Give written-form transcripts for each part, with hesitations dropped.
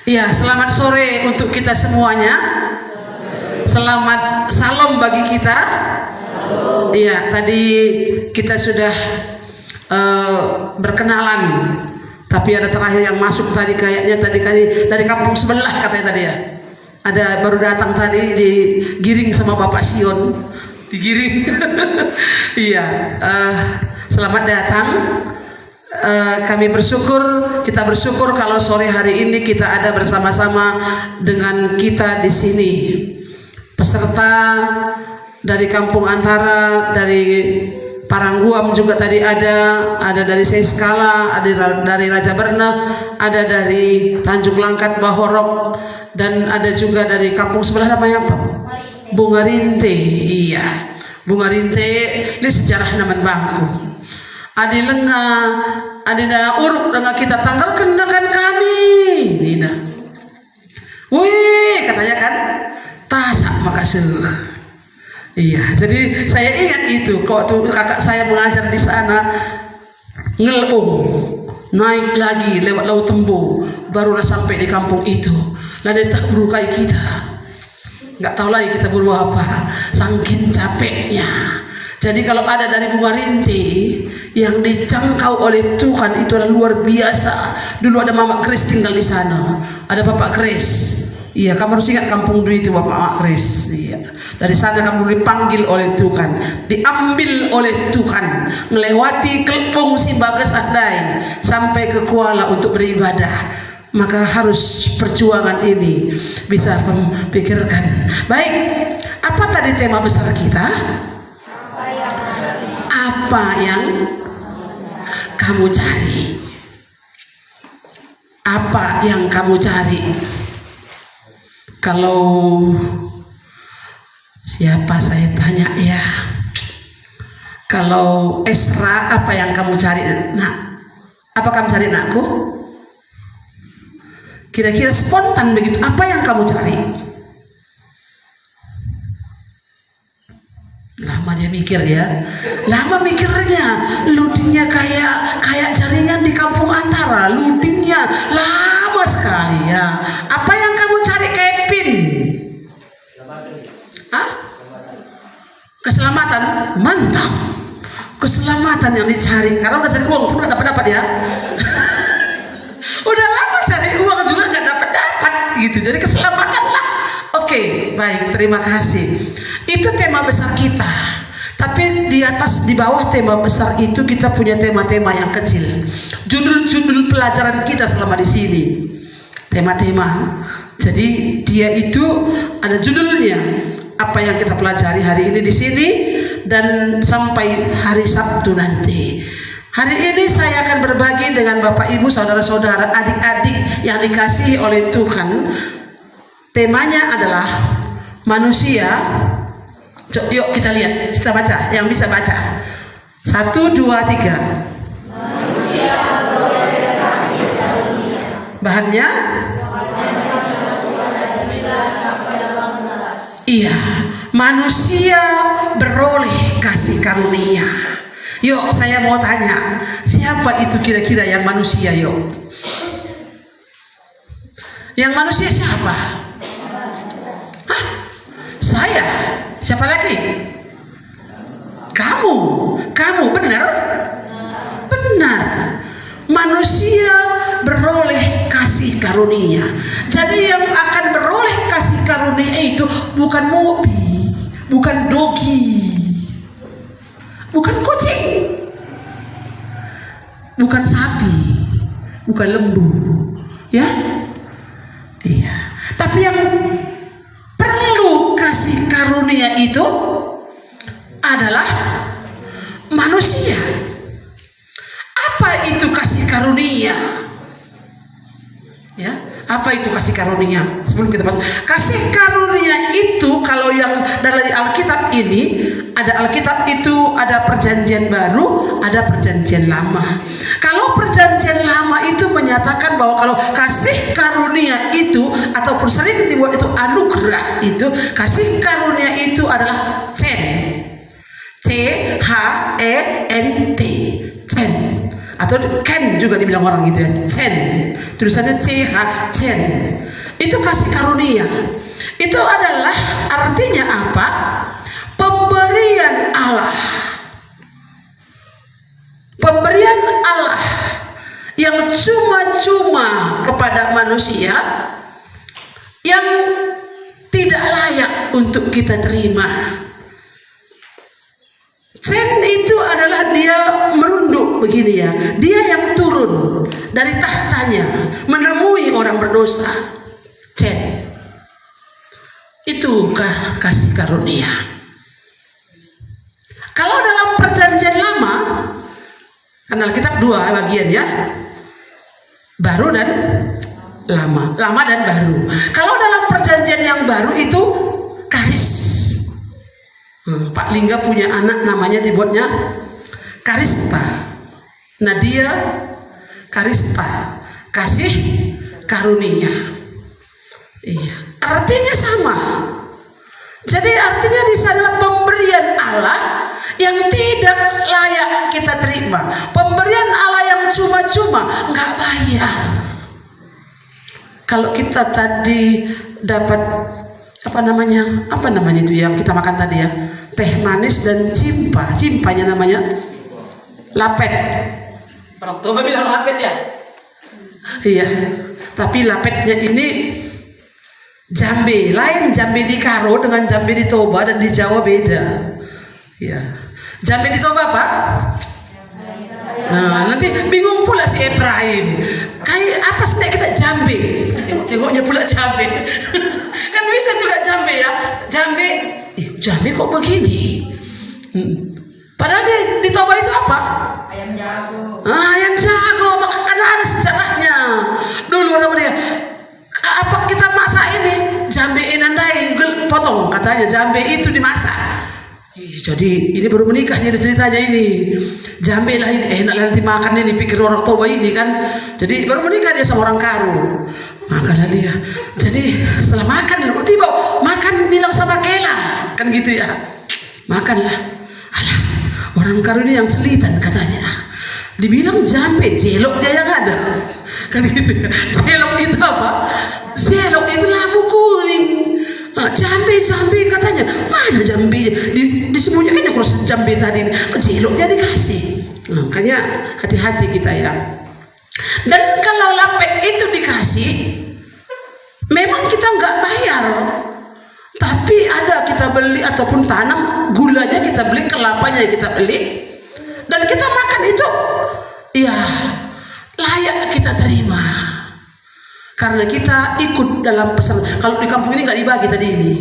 Iya, selamat sore untuk kita semuanya. Selamat salam bagi kita. Iya, tadi kita sudah berkenalan. Tapi ada terakhir yang masuk tadi kayaknya dari kampung sebelah katanya tadi ya. Ada baru datang tadi digiring sama Bapak Sion. Digiring. Iya, selamat datang. Kami kita bersyukur kalau sore hari ini kita ada bersama-sama dengan kita di sini. Peserta dari Kampung Antara, dari Parangguam juga tadi ada dari Seiskala, ada dari Raja Berna, ada dari Tanjung Langkat Bahorok, dan ada juga dari kampung sebelah namanya apa? Bunga Rinte. Iya, Bunga Rinte ini sejarah naman bangku. Adi lenga, adi na uruk dengan kita tanggal kenakan kami, Nina. Wih, katanya kan, tasak makasih. Iya, jadi saya ingat itu. Kok tuh kakak saya mengajar di sana, ngelung, naik lagi lewat Laut Tembo, barulah sampai di kampung itu. Lalu tak berukai kita, nggak tahu lagi kita buru apa, saking capeknya. Jadi kalau ada dari Bunga Rinti yang dijangkau oleh Tuhan itu adalah luar biasa. Dulu ada Mama Kris tinggal di sana, ada Bapak Kris. Iya, kamu harus ingat kampung dulu itu Bapak Kris. Iya, dari sana kamu dipanggil oleh Tuhan, diambil oleh Tuhan, melewati Kelpung si Bagas Adai sampai ke Kuala untuk beribadah. Maka harus perjuangan ini bisa memikirkan. Baik, apa tadi tema besar kita? Apa yang kamu cari? Apa yang kamu cari? Kalau siapa saya tanya ya, kalau Esra, apa yang kamu cari nak? Apa kamu cari nakku? Kira-kira spontan begitu, apa yang kamu cari? Lama dia mikir ya, lama mikirnya. Ludingnya kayak jaringan di Kampung Antara, ludingnya lama sekali ya. Apa yang kamu cari Kevin? Hah? Keselamatan, mantap. Keselamatan yang dicari, karena udah cari uang pun nggak dapat ya. Udah lama cari uang juga nggak dapat gitu. Jadi keselamatan lah. Oke, baik, terima kasih. Itu tema besar kita. Tapi di bawah tema besar itu kita punya tema-tema yang kecil. Judul-judul pelajaran kita selama di sini. Tema-tema. Jadi dia itu ada judulnya. Apa yang kita pelajari hari ini di sini dan sampai hari Sabtu nanti. Hari ini saya akan berbagi dengan Bapak Ibu, saudara-saudara, adik-adik yang dikasihi oleh Tuhan. Temanya adalah manusia. Yuk kita lihat, kita baca. Yang bisa baca 1, 2, 3. Manusia beroleh kasih karunia. Bahannya? Iya, manusia beroleh kasih karunia. Yuk saya mau tanya, siapa itu kira-kira yang manusia? Yuk, yang manusia siapa? Hah? Saya? Siapa lagi? Kamu benar? Benar. Manusia beroleh kasih karunia. Jadi yang akan beroleh kasih karunia itu bukan mobil, bukan dogi, bukan kucing, bukan sapi, bukan lembu, ya? Iya. Tapi yang perlu kasih karunia itu adalah manusia. Apa itu kasih karunia? Ya, apa itu kasih karunia? Sebelum kita masuk, kasih karunia itu kalau yang dari Alkitab ini, ada Alkitab itu ada perjanjian baru, ada perjanjian lama. Kalau perjanjian lama itu menyatakan bahwa kalau kasih karunia itu ataupun sering dibuat itu anugerah, itu kasih karunia itu adalah CHENT, CHENT. atau Ken juga dibilang orang gitu ya, Chen, tulisannya CH, Chen. Itu kasih karunia. Itu adalah artinya apa? Pemberian Allah. Pemberian Allah yang cuma-cuma kepada manusia yang tidak layak untuk kita terima. Chen itu adalah dia merunduk begini ya. Dia yang turun dari tahtanya menemui orang berdosa. Chen. Itu kasih karunia. Kalau dalam perjanjian lama, karena Alkitab 2 bagian ya, baru dan lama, lama dan baru. Kalau dalam perjanjian yang baru itu karis. Pak Lingga punya anak namanya dibuatnya Karista. Nadia Karista, kasih karunia. Iya, artinya sama. Jadi artinya di sana pemberian Allah yang tidak layak kita terima. Pemberian Allah yang cuma-cuma, nggak bayar. Kalau kita tadi dapat apa namanya itu yang kita makan tadi ya, teh manis dan cimpanya namanya lapet. Orang tua bilang lapet ya. Iya, tapi lapetnya ini jambe, lain jambe di Karo dengan jambe di Toba, dan di Jawa beda. Ya, jambe di Toba apa? Nah, nanti bingung pula si Ibrahim. Kayak apa sih kita jambe? Tengoknya pula jambe. Kan bisa juga jambe ya. Jambe kok begini? Padahal di Toba itu apa? Ayam jago. Ayam jago, karena ada sejarahnya. Dulu orang dia, apa kita masak ini? Jambe enandai, potong katanya. Jambe itu dimasak. Jadi ini baru menikah jadi ceritanya ini. Jambe lah ini enak nanti makan ini, pikir orang Toba ini kan. Jadi baru menikah dia sama orang Karo. Makanlah dia. Jadi setelah makan, tiba makan bilang sama Kela kan gitu ya. Makanlah. Alah, orang Karo ini yang selitan katanya. Dibilang jambe, jelok dia yang ada. Kan gitu ya. Jelok itu apa? Jelok itu labu kuning. Jambe katanya, mana jambe disembunyikannya kalau jambe tadi ini, jeloknya dikasih. Makanya hati-hati kita ya. Dan kalau lapet itu dikasih, memang kita nggak bayar, tapi ada kita beli ataupun tanam, gulanya kita beli, kelapanya kita beli, dan kita makan itu, ya layak kita terima. Karena kita ikut dalam peserta. Kalau di kampung ini nggak dibagi tadi ini.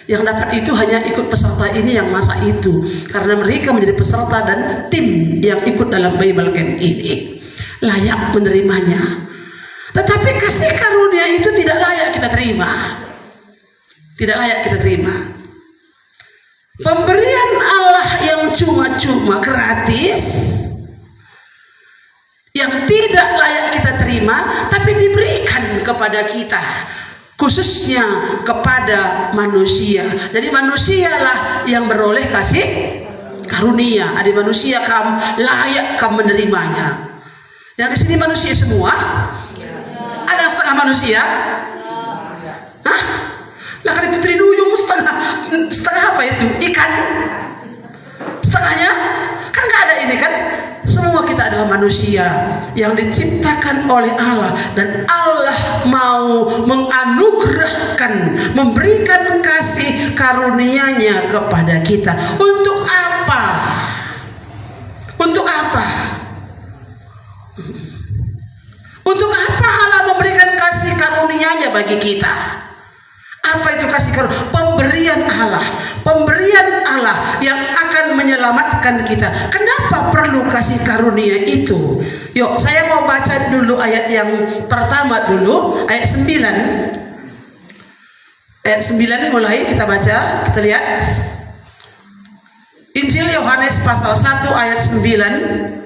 Yang dapat itu hanya ikut peserta ini yang masa itu. Karena mereka menjadi peserta dan tim yang ikut dalam Bible Camp ini. Layak menerimanya. Tetapi kasih karunia itu tidak layak kita terima. Tidak layak kita terima. Pemberian Allah yang cuma-cuma gratis, yang tidak layak kita terima, tapi diberikan kepada kita, khususnya kepada manusia. Jadi manusialah yang beroleh kasih karunia. Ada manusia layak menerimanya. Yang di sini manusia semua? Ada setengah manusia? Hah? Lah kan Putri Duyung setengah apa itu? Ikan? Setengahnya? Kan nggak ada ini kan? Semua kita adalah manusia yang diciptakan oleh Allah, dan Allah mau menganugerahkan, memberikan kasih karunia-Nya kepada kita. Untuk apa? Untuk apa? Untuk apa Allah memberikan kasih karunia-Nya bagi kita? Apa itu kasih karunia? Pemberian Allah. Pemberian Allah yang akan menyelamatkan kita. Kenapa perlu kasih karunia itu? Yuk, saya mau baca dulu ayat yang pertama dulu, ayat 9. Ayat 9 mulai kita baca, kita lihat. Injil Yohanes pasal 1 ayat 9.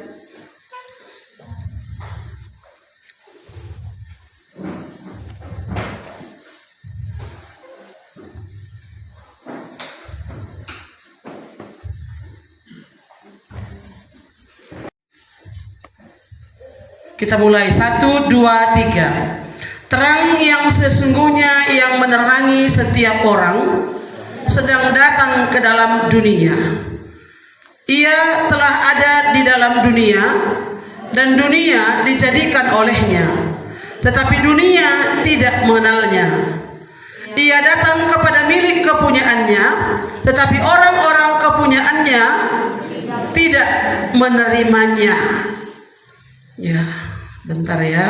Kita mulai 1, 2, 3. Terang yang sesungguhnya yang menerangi setiap orang sedang datang ke dalam dunia. Ia telah ada di dalam dunia dan dunia dijadikan olehnya, tetapi dunia tidak mengenalnya. Ia datang kepada milik kepunyaannya, tetapi orang-orang kepunyaannya tidak menerimanya. Ya, bentar ya.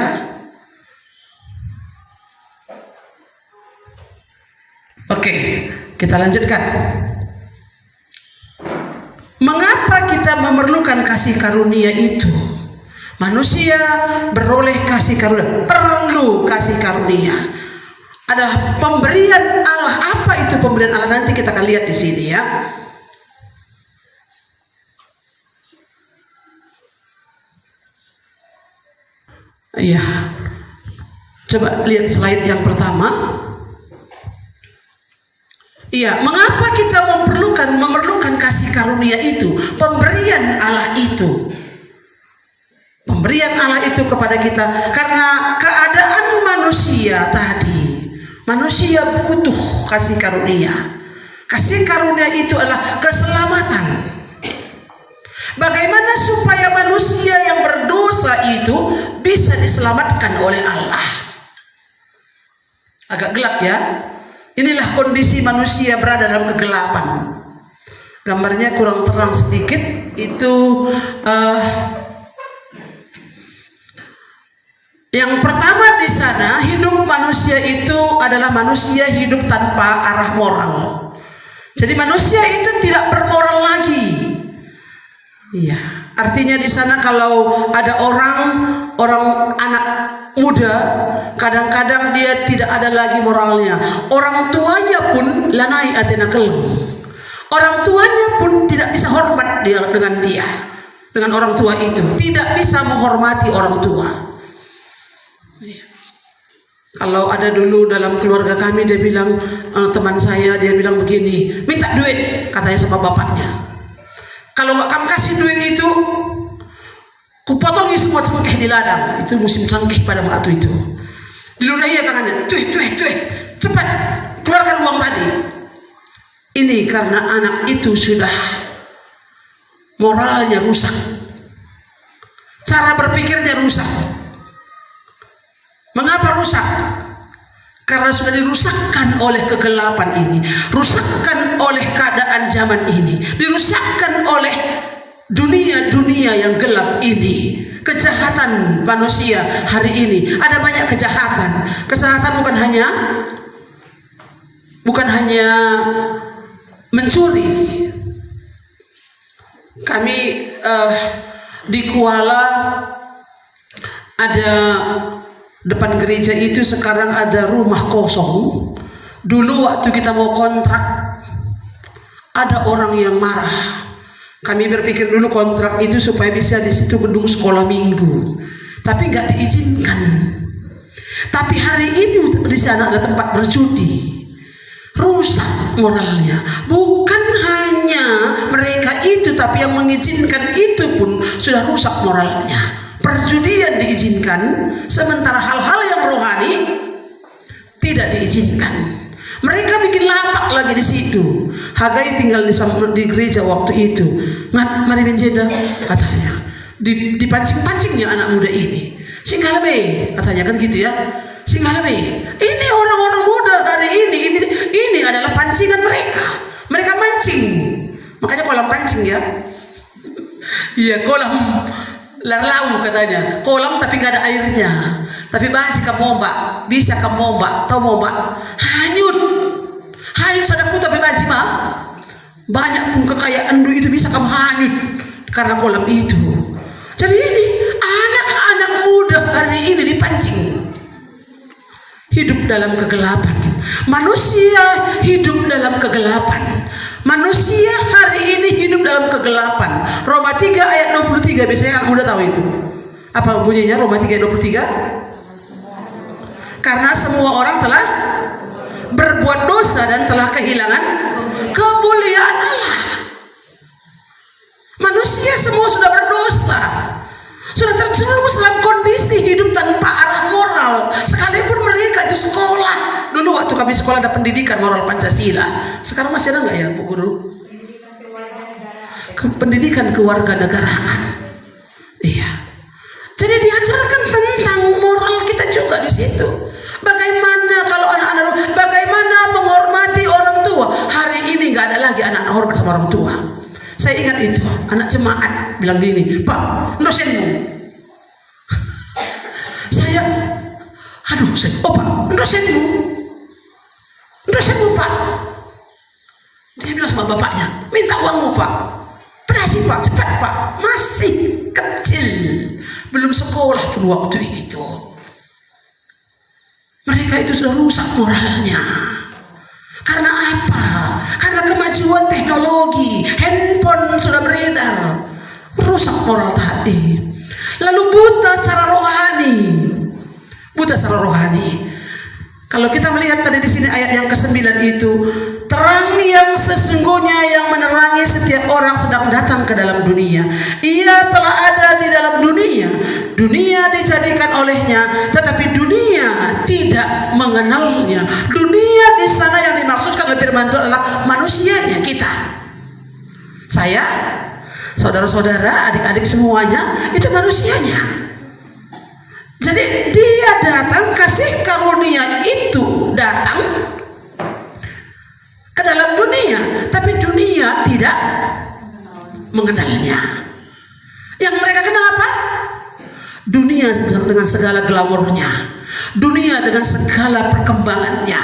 Oke, kita lanjutkan. Mengapa kita memerlukan kasih karunia itu? Manusia beroleh kasih karunia, perlu kasih karunia. Adalah pemberian Allah. Apa itu pemberian Allah? Nanti kita akan lihat di sini ya. Iya. Coba lihat slide yang pertama. Iya, mengapa kita memerlukan kasih karunia itu? Pemberian Allah itu. Pemberian Allah itu kepada kita karena keadaan manusia tadi. Manusia butuh kasih karunia. Kasih karunia itu adalah keselamatan. Bagaimana supaya manusia yang berdosa itu bisa diselamatkan oleh Allah? Agak gelap ya. Inilah kondisi manusia berada dalam kegelapan. Gambarnya kurang terang sedikit. Itu yang pertama di sana, hidup manusia itu adalah manusia hidup tanpa arah moral. Jadi manusia itu tidak bermoral lagi. Iya, artinya di sana kalau ada orang anak muda, kadang-kadang dia tidak ada lagi moralnya. Orang tuanya pun lanai atena kelem. Orang tuanya pun tidak bisa hormat dengan orang tua itu, tidak bisa menghormati orang tua. Kalau ada dulu dalam keluarga kami, dia bilang, teman saya dia bilang begini, minta duit, katanya sama bapaknya. Kalau nggak kamu kasih duit itu, kupotongi semua cengkeh di ladang. Itu musim cengkeh pada waktu itu. Diludahi tangannya, tuh, cepat keluarkan uang tadi. Ini karena anak itu sudah moralnya rusak, cara berpikirnya rusak. Mengapa rusak? Karena sudah dirusakkan oleh kegelapan ini, rusakkan oleh keadaan zaman ini, dirusakkan oleh dunia yang gelap ini. Kejahatan manusia hari ini, ada banyak kejahatan. Kejahatan bukan hanya mencuri. Kami di Kuala ada depan gereja itu sekarang ada rumah kosong. Dulu waktu kita mau kontrak, ada orang yang marah. Kami berpikir dulu kontrak itu supaya bisa di situ gedung sekolah minggu, tapi nggak diizinkan. Tapi hari ini di sana ada tempat berjudi, rusak moralnya. Bukan hanya mereka itu, tapi yang mengizinkan itu pun sudah rusak moralnya. Perjudian diizinkan, sementara hal-hal yang rohani tidak diizinkan. Mereka bikin lapak lagi di situ. Hagai tinggal di gereja waktu itu. Mari menjeda, katanya. Dipancing-pancingnya anak muda ini. Singgalabe, katanya kan gitu ya. Singgalabe. Ini orang-orang muda hari ini adalah pancingan mereka. Mereka mancing. Makanya kolam pancing ya. Iya, kolam larlau katanya. Kolam tapi gak ada airnya. Tapi banci ke mombak, bisa ke mombak, tahu mombak? Hanyut sadaku tapi banci mah. Banyak pun kekayaan itu bisa kamu hanyut karena kolam itu. Jadi ini anak-anak muda hari ini dipancing. Hidup dalam kegelapan. Manusia hidup dalam kegelapan. Manusia hari ini hidup dalam kegelapan. Roma 3 ayat 23, biasanya anak muda tahu itu. Apa bunyinya Roma 3 ayat 23? Karena semua orang telah berbuat dosa dan telah kehilangan kemuliaan Allah. Manusia semua sudah berdosa. sudah terjerumus dalam kondisi hidup tanpa arah moral. Sekalipun mereka itu sekolah. Dulu waktu kami sekolah ada pendidikan moral Pancasila. Sekarang masih ada nggak ya Bu Guru? Pendidikan kewarganegaraan. Iya. Jadi diajarkan tentang moral kita juga di situ. Bagaimana kalau anak-anak, bagaimana menghormati orang tua. Hari ini nggak ada lagi anak-anak hormat sama orang tua. Saya ingat itu, anak jemaat bilang gini, Pak, dosenmu. Saya, Pak, dosenmu Pak. Dia bilang sama bapaknya, minta uangmu Pak. Pedasi Pak, cepat Pak. Masih kecil, belum sekolah pun waktu itu. Mereka itu sudah rusak moralnya. Karena apa? Karena kemajuan teknologi, handphone sudah beredar, rusak moral tadi. Lalu buta secara rohani. Kalau kita melihat tadi di sini ayat yang ke-9 itu, terang yang sesungguhnya yang menerangi setiap orang sedang datang ke dalam dunia. Ia telah ada di dalam dunia. Dunia dijadikan olehnya, tetapi dunia tidak mengenalnya. Dunia di sana yang dimaksudkan oleh firman Tuhan adalah manusianya, kita. Saya, saudara-saudara, adik-adik semuanya, itu manusianya. Jadi dia datang, kasih karunia itu datang ke dalam dunia, tapi dunia tidak mengenalnya. Yang mereka kenal apa? Dunia dengan segala glamornya, dunia dengan segala perkembangannya,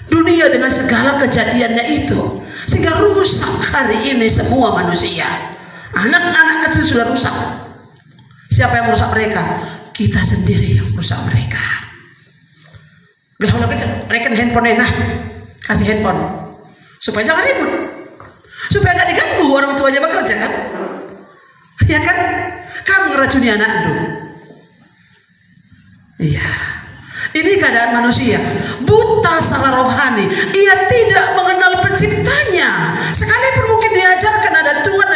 dunia dengan segala kejadiannya itu, sehingga rusak hari ini semua manusia. Anak-anak kecil sudah rusak. Siapa yang merusak mereka? Kita sendiri yang merusak mereka. Kalau kecil, mereka handphone enak, kasih handphone supaya jangan ribut, supaya gak diganggu orang tuanya bekerja kan? Ya kan? Kamu ngeracuni anak dulu. Iya. Ini keadaan manusia buta secara rohani. Ia tidak mengenal penciptanya. Sekalipun mungkin diajarkan ada Tuhan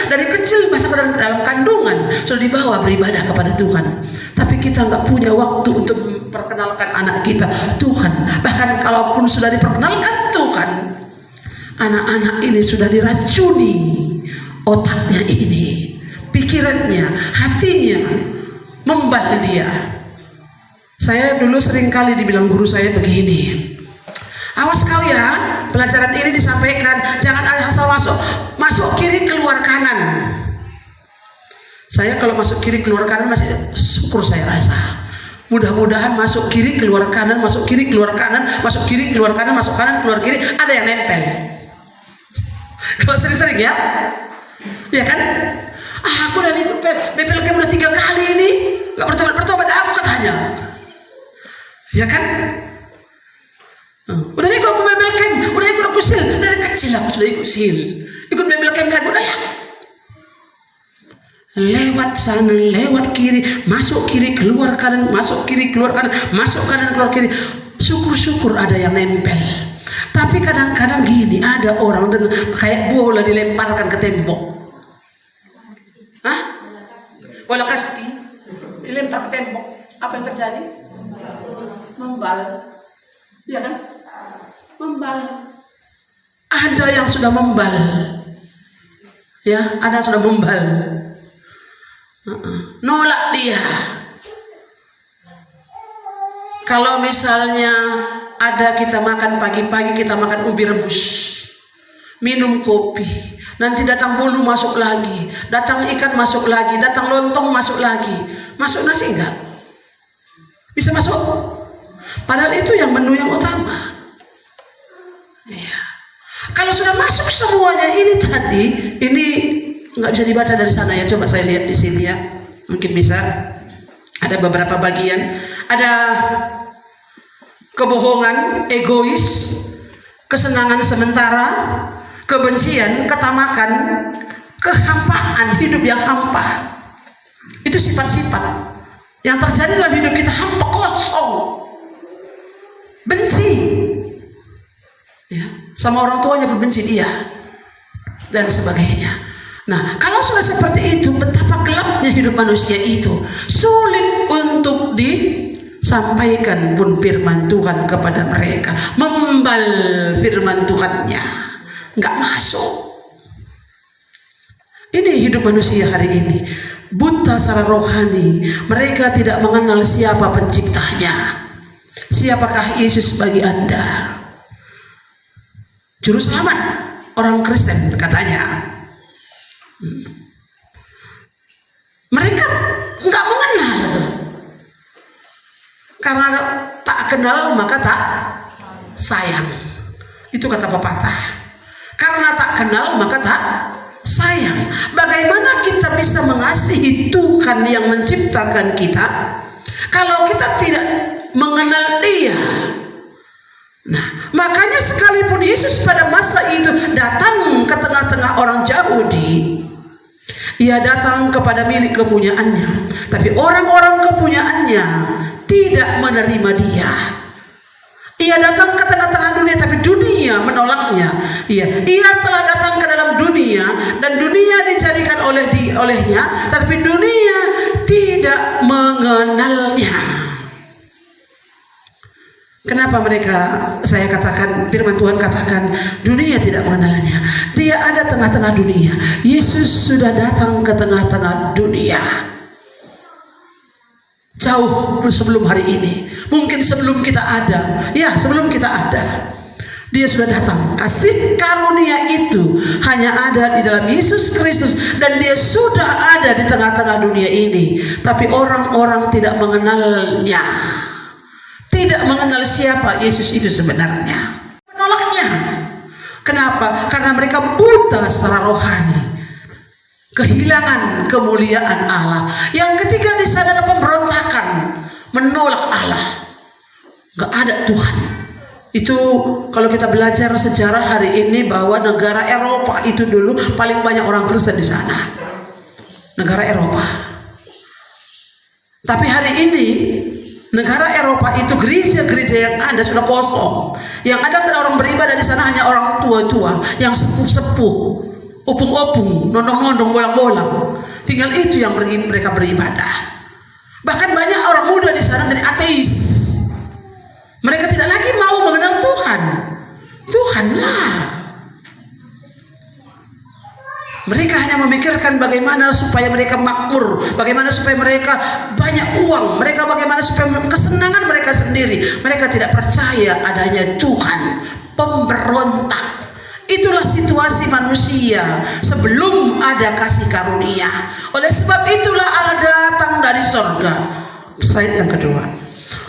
dari kecil, masa dalam kandungan sudah dibawa beribadah kepada Tuhan. Tapi kita nggak punya waktu untuk memperkenalkan anak kita Tuhan. Bahkan kalaupun sudah diperkenalkan Tuhan, anak-anak ini sudah diracuni otaknya ini, pikirannya, hatinya, membal dia. Saya dulu sering kali dibilang guru saya begini, awas kau ya, pelajaran ini disampaikan, jangan asal masuk kiri keluar kanan. Saya kalau masuk kiri keluar kanan masih syukur saya rasa. Mudah-mudahan masuk kiri keluar kanan, masuk kiri keluar kanan, masuk kiri keluar kanan, masuk kanan keluar kiri, ada yang nempel. Kalau sering-sering ya kan? Aku udah ikut BPLK udah 3 kali ini, nggak bertobat aku katanya. Ya kan? Udah ikut aku Bible Camp, udah ikut aku sil. Dari kecil aku sudah ikut sil. Ikut Bible Camp lagi, udah ya. Lewat sana, lewat kiri, masuk kiri, keluar kanan, masuk kiri, keluar kanan, masuk kanan, keluar kiri. Syukur-syukur ada yang nempel. Tapi kadang-kadang gini, ada orang dengan kayak bola dilemparkan ke tembok. Hah? Bola kasti dilempar ke tembok. Apa yang terjadi? Membal, ya kan? Membal. Ada yang sudah membal, ya, ada yang sudah membal. Nolak dia. Kalau misalnya ada kita makan pagi-pagi, kita makan ubi rebus, minum kopi, nanti datang bolu masuk lagi, datang ikan masuk lagi, datang lontong masuk lagi, masuk nasi enggak? Bisa masuk? Padahal itu yang menu yang utama. Ya. Kalau sudah masuk semuanya ini tadi, ini nggak bisa dibaca dari sana ya. Coba saya lihat di sini ya. Mungkin bisa. Ada beberapa bagian. Ada kebohongan, egois, kesenangan sementara, kebencian, ketamakan, kehampaan, hidup yang hampa. Itu sifat-sifat yang terjadi dalam hidup kita, hampa, kosong. Benci ya, sama orang tuanya berbenci dia dan sebagainya. Nah, kalau sudah seperti itu, betapa gelapnya hidup manusia itu. Sulit untuk disampaikan pun firman Tuhan kepada mereka. Membal firman Tuhannya, nggak masuk. Ini hidup manusia hari ini. Buta secara rohani. Mereka tidak mengenal siapa penciptanya. Siapakah Yesus bagi Anda? Juru selamat orang Kristen katanya. Mereka nggak mengenal. Karena tak kenal maka tak sayang. Itu kata pepatah. Karena tak kenal maka tak sayang. Bagaimana kita bisa mengasihi Tuhan yang menciptakan kita kalau kita tidak mengenal Dia? Nah, makanya sekalipun Yesus pada masa itu datang ke tengah-tengah orang Yahudi, Ia datang kepada milik kepunyaannya, tapi orang-orang kepunyaannya tidak menerima Dia. Ia datang ke tengah-tengah dunia, tapi dunia menolaknya. Ia telah datang ke dalam dunia dan dunia dijadikan olehnya, tapi dunia tidak mengenalnya. Kenapa saya katakan, firman Tuhan katakan dunia tidak mengenalnya? Dia ada tengah-tengah dunia. Yesus sudah datang ke tengah-tengah dunia. Jauh sebelum hari ini. Mungkin sebelum kita ada. Ya, sebelum kita ada. Dia sudah datang. Kasih karunia itu hanya ada di dalam Yesus Kristus. Dan Dia sudah ada di tengah-tengah dunia ini. Tapi orang-orang tidak mengenalnya. Tidak mengenal siapa Yesus itu sebenarnya. Menolaknya. Kenapa? Karena mereka buta secara rohani. Kehilangan kemuliaan Allah. Yang ketiga, di sana ada pemberontakan. Menolak Allah. Gak ada Tuhan. Itu kalau kita belajar sejarah hari ini bahwa negara Eropa itu dulu paling banyak orang Kristen di sana. Negara Eropa. Tapi hari ini negara Eropa itu gereja-gereja yang ada sudah kosong. Yang ada orang beribadah di sana hanya orang tua-tua, yang sepuh-sepuh, opung-opung, nondong-nondong, bolang-bolang. Tinggal itu yang mereka beribadah. Bahkan banyak orang muda di sana jadi ateis. Mereka tidak lagi mau mengenal Tuhan. Tuhanlah. Mereka hanya memikirkan bagaimana supaya mereka makmur, bagaimana supaya mereka banyak uang, mereka bagaimana supaya kesenangan mereka sendiri. Mereka tidak percaya adanya Tuhan. Pemberontak. Itulah situasi manusia sebelum ada kasih karunia. Oleh sebab itulah Allah datang dari sorga. Slide yang kedua.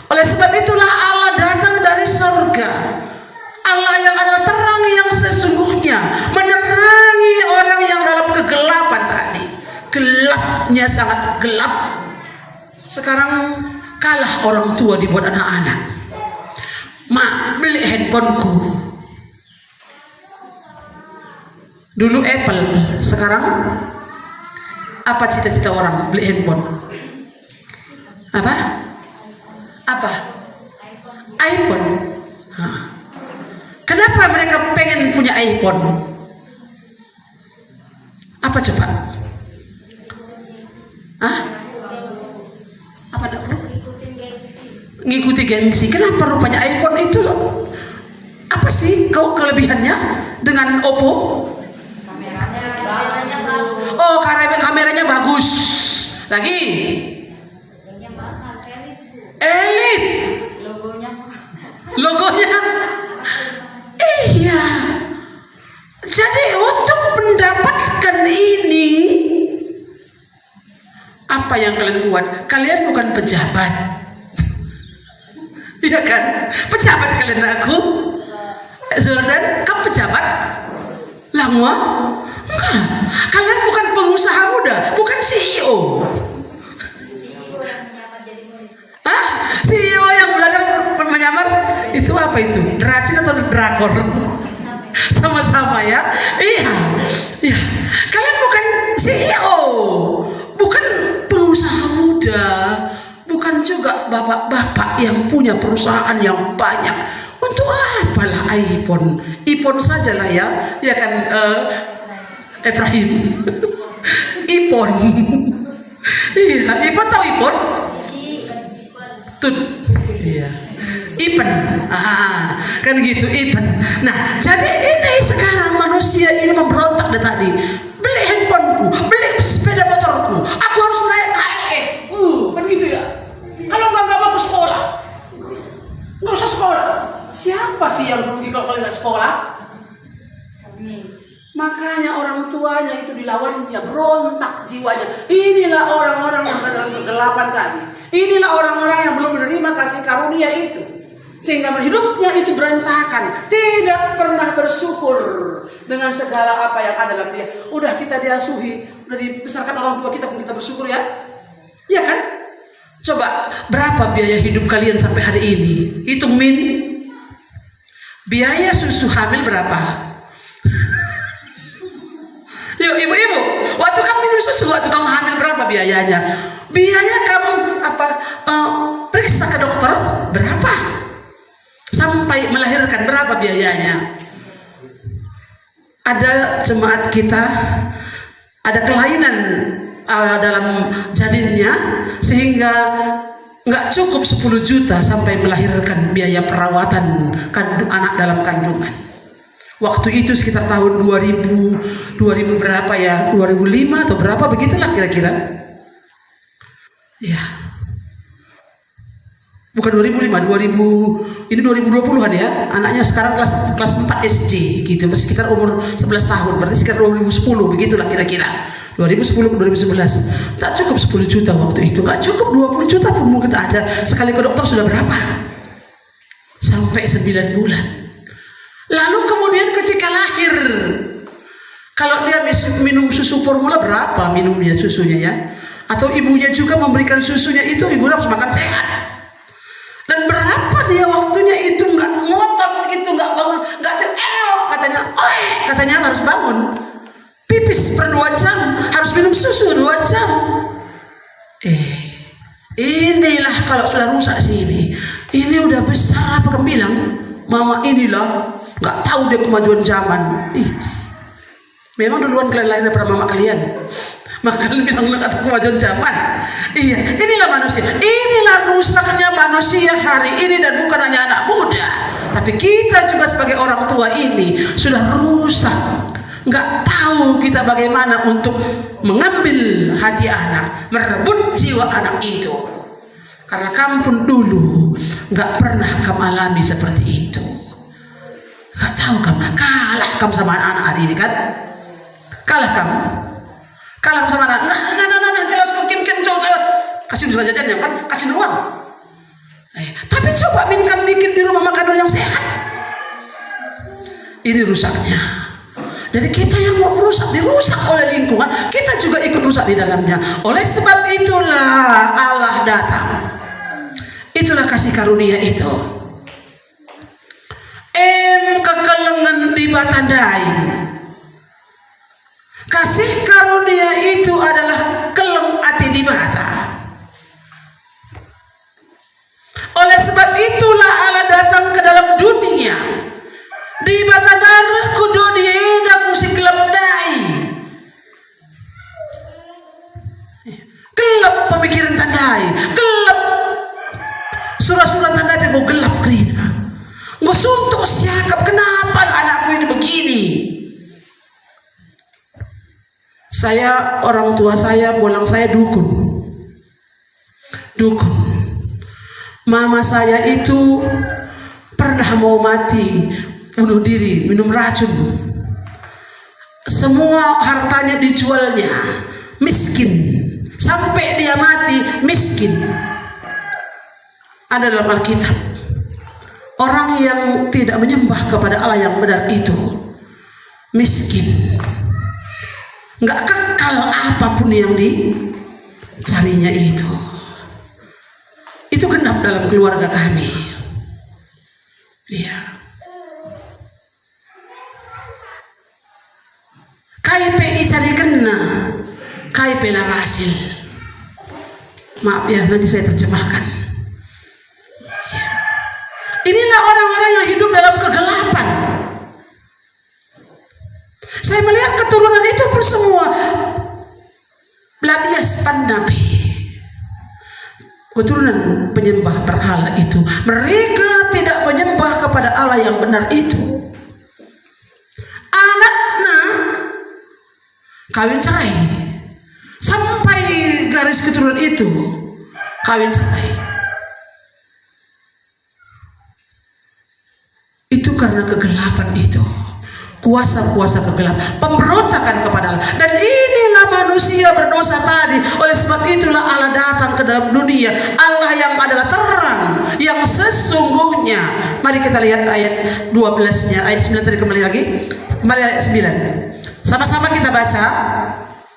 Oleh sebab itulah Allah datang dari sorga. Allah yang adalah terang yang sesungguhnya menerangi orang yang dalam kegelapan tadi. Gelapnya sangat gelap. Sekarang kalah orang tua dibuat anak-anak. Mak, beli handphoneku. Dulu Apple, sekarang apa cita-cita orang beli handphone? Apa? iPhone. Kenapa mereka pengen punya iPhone? Apa coba? Apa dak? Ngikuti gengsi. Kenapa rupanya iPhone itu? Apa sih kelebihannya dengan Oppo? Oh, kameranya bagus. Lagi? Elite. Logonya. Iya. Jadi untuk mendapatkan ini, apa yang kalian buat? Kalian bukan pejabat. Iya kan? Pejabat kalian aku. Jordan, kamu pejabat? Langwa? Enggak. Kalian bukan pengusaha muda, bukan CEO. CEO yang belajar menyamar itu apa itu? Dracin atau drakor? Sama-sama ya. Iya. Kalian bukan CEO, bukan pengusaha muda, bukan juga bapak-bapak yang punya perusahaan yang banyak. Untuk apalah iPhone sajalah ya kan. Ibrahim. Ipon. Iya, Ipon tahu Ipon? Tut. Iya. Ipen. Kan gitu, Ipen. Nah, jadi ini sekarang manusia ini memberontak dari tadi. Beli handphoneku, beli sepeda motorku. Aku harus naik KRL. Kan gitu ya. Kalau nggak mau ke sekolah, nggak usah sekolah. Siapa sih yang rugi kalau nggak sekolah? Makanya orang tuanya itu dilawannya, berontak jiwanya. Inilah orang-orang yang dalam kegelapan tadi. Inilah orang-orang yang belum menerima kasih karunia itu. Sehingga hidupnya itu berantakan. Tidak pernah bersyukur dengan segala apa yang ada dalam dia. Udah kita diasuhi, udah dibesarkan orang tua kita pun kita bersyukur ya. Iya kan? Coba berapa biaya hidup kalian sampai hari ini? Hitung min. Biaya susu hamil berapa? Yuk ibu-ibu, waktu kamu minum susu, waktu kamu hamil berapa biayanya? Biaya kamu periksa ke dokter berapa? Sampai melahirkan berapa biayanya? Ada jemaat kita ada kelainan dalam janinnya sehingga nggak cukup 10 juta sampai melahirkan biaya perawatan anak dalam kandungan. Waktu itu sekitar tahun 2000 berapa ya? 2005 atau berapa begitulah kira-kira. Ya. Bukan 2005, ini 2020-an ya. Anaknya sekarang kelas 4 SD gitu, sekitar umur 11 tahun. Berarti sekitar 2010 begitulah kira-kira. 2010 ke 2011. Tak cukup 10 juta waktu itu. Tak cukup 20 juta pun mungkin ada. Sekali ke dokter sudah berapa? Sampai 9 bulan. Lalu kemudian ketika lahir, kalau dia minum susu formula berapa minumnya susunya ya? Atau ibunya juga memberikan susunya itu, ibunya harus makan sehat. Dan berapa dia waktunya itu nggak ngotot gitu, nggak bangun, nggak katanya harus bangun. Pipis per 2 jam, harus minum susu 2 jam. Inilah kalau sudah rusak sini. Ini udah besar apa kamu bilang? Mama inilah. Nggak tahu dia kemajuan zaman. Memang duluan kalian lahir daripada mama kalian. Maka kalian bilang nggak tahu kemajuan zaman. Iya, inilah manusia. Inilah rusaknya manusia hari ini, dan bukan hanya anak muda, tapi kita juga sebagai orang tua ini sudah rusak. Nggak tahu kita bagaimana untuk mengambil hati anak, merebut jiwa anak itu. Karena kamu pun dulu nggak pernah kamu alami seperti itu. Gak tahu kamu, kalah kamu sama anak-anak hari ini kan? Kalah kamu sama anak. Nggak, jelas kim coba kasih dulu jajannya kan, kasih uang. Tapi coba kamu bikin di rumah makanan yang sehat. Ini rusaknya. Jadi kita yang mau merusak, dirusak oleh lingkungan, kita juga ikut rusak di dalamnya. Oleh sebab itulah Allah datang. Itulah kasih karunia itu. Kekelengan dibatandai. Kasih karunia itu adalah keleng ati dibata. Oleh sebab itulah Allah datang ke dalam dunia. Di batandar ku dunia dak musik gelap dai. Gelap pemikiran tandai, gelap surah-surah tandai mau gelap kerina. Nggak suntuk siakap, kenapa anakku ini begini? Saya, orang tua saya, bolang saya dukun. Mama saya itu pernah mau mati, bunuh diri, minum racun. Semua hartanya dijualnya, miskin. Sampai dia mati, miskin. Ada dalam Alkitab. Orang yang tidak menyembah kepada Allah yang benar itu miskin, nggak kekal apapun yang dicarinya itu. Itu genap dalam keluarga kami. Iya. KIP cari kena, KIP larasil. Maaf ya, nanti saya terjemahkan. Inilah orang-orang yang hidup dalam kegelapan. Saya melihat keturunan itu pun semua labias pannabi, keturunan penyembah berhala itu. Mereka tidak menyembah kepada Allah yang benar itu. Anaknya kawin cerai, sampai garis keturunan itu kawin cerai. Itu karena kegelapan itu, kuasa-kuasa kegelapan, pemberontakan kepada Allah. Dan inilah manusia berdosa tadi. Oleh sebab itulah Allah datang ke dalam dunia, Allah yang adalah terang, yang sesungguhnya. Mari kita lihat ayat 12-nya, ayat 9 tadi, kembali ayat 9. Sama-sama kita baca.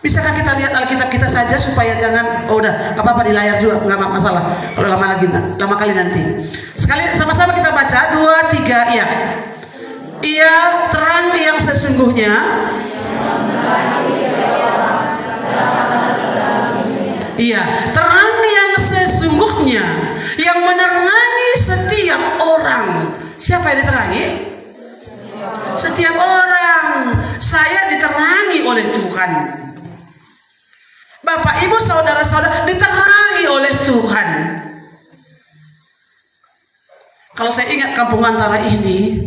Bisakah kita lihat Alkitab kita saja supaya jangan, oh udah, gak apa-apa di layar juga, nggak masalah. Kalau lama kali nanti. Sekali sama-sama kita baca, 2, 3, iya. Ia terang yang sesungguhnya. Iya, terang yang sesungguhnya, yang menerangi setiap orang. Siapa yang diterangi? Setiap orang. Saya diterangi oleh Tuhan. Bapak, Ibu, saudara-saudara diterangi oleh Tuhan. Kalau saya ingat kampung Antara ini,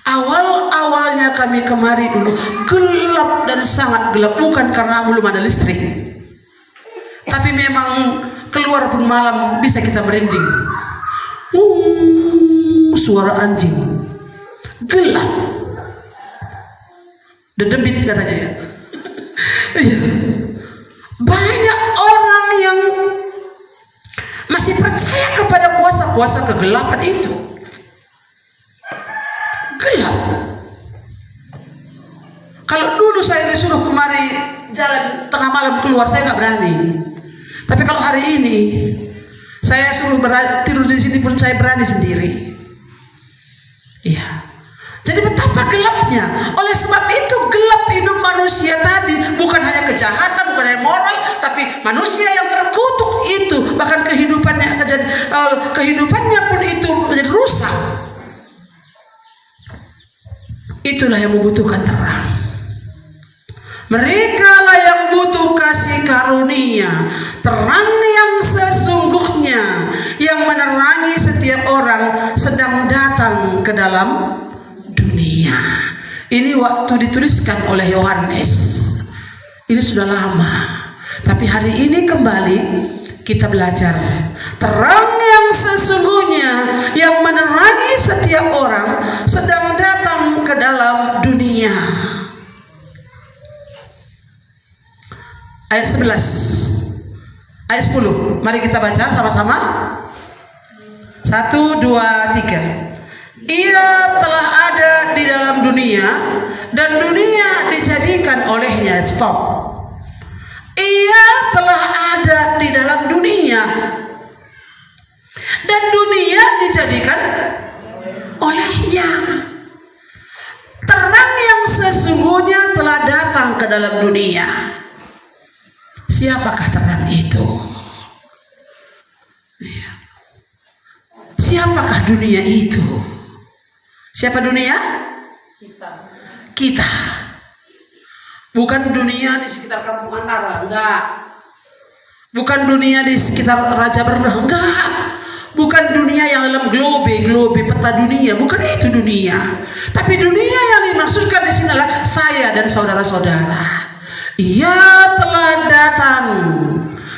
awal-awalnya kami kemari dulu gelap dan sangat gelap, bukan karena belum ada listrik, tapi memang keluar pun malam bisa kita merinding. Suara anjing, gelap, dedebit katanya ya. Iya. Banyak orang yang masih percaya kepada kuasa-kuasa kegelapan itu. Gelap. Kalau dulu saya disuruh kemari jalan tengah malam keluar, saya nggak berani. Tapi kalau hari ini saya suruh tidur di sini pun saya berani sendiri. Iya. Jadi betapa gelapnya. Oleh sebab itu gelap hidup manusia tadi bukan hanya kejahatan, bukan hanya moral, tapi manusia yang terkutuk itu, bahkan kehidupannya pun itu menjadi rusak. Itulah yang membutuhkan terang. Mereka lah yang butuh kasih karunia, terang yang sesungguhnya, yang menerangi setiap orang sedang datang ke dalam dunia. Ini waktu dituliskan oleh Yohanes. Ini sudah lama, tapi hari ini kembali kita belajar terang yang sesungguhnya, yang menerangi setiap orang sedang datang ke dalam dunia. Ayat 11, ayat 10. Mari kita baca sama-sama. 1, 2, 3. Ia telah ada di dalam dunia dan dunia dijadikan olehnya. Stop. Ia telah ada di dalam dunia dan dunia dijadikan olehnya. Terang yang sesungguhnya telah datang ke dalam dunia. Siapakah terang itu? Siapakah dunia itu? Siapa dunia? Kita. Bukan dunia di sekitar kampung Antara, enggak. Bukan dunia di sekitar Raja Bernah, enggak. Bukan dunia yang dalam globe peta dunia, bukan itu dunia. Tapi dunia yang dimaksudkan di sini adalah saya dan saudara-saudara. Ia telah datang,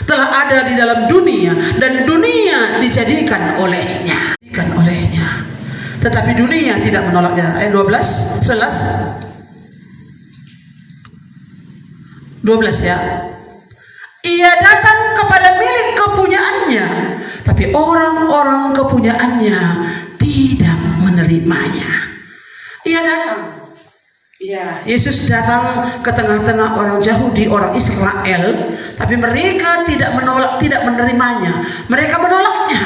telah ada di dalam dunia dan dunia dijadikan olehnya. Tetapi dunia tidak menolaknya. Ayat 12, 12 ya. Ia datang kepada milik kepunyaannya, tapi orang-orang kepunyaannya tidak menerimanya. Ia datang. Ya, Yesus datang ke tengah-tengah orang Yahudi, orang Israel, tapi mereka tidak menolak, tidak menerimanya. Mereka menolaknya.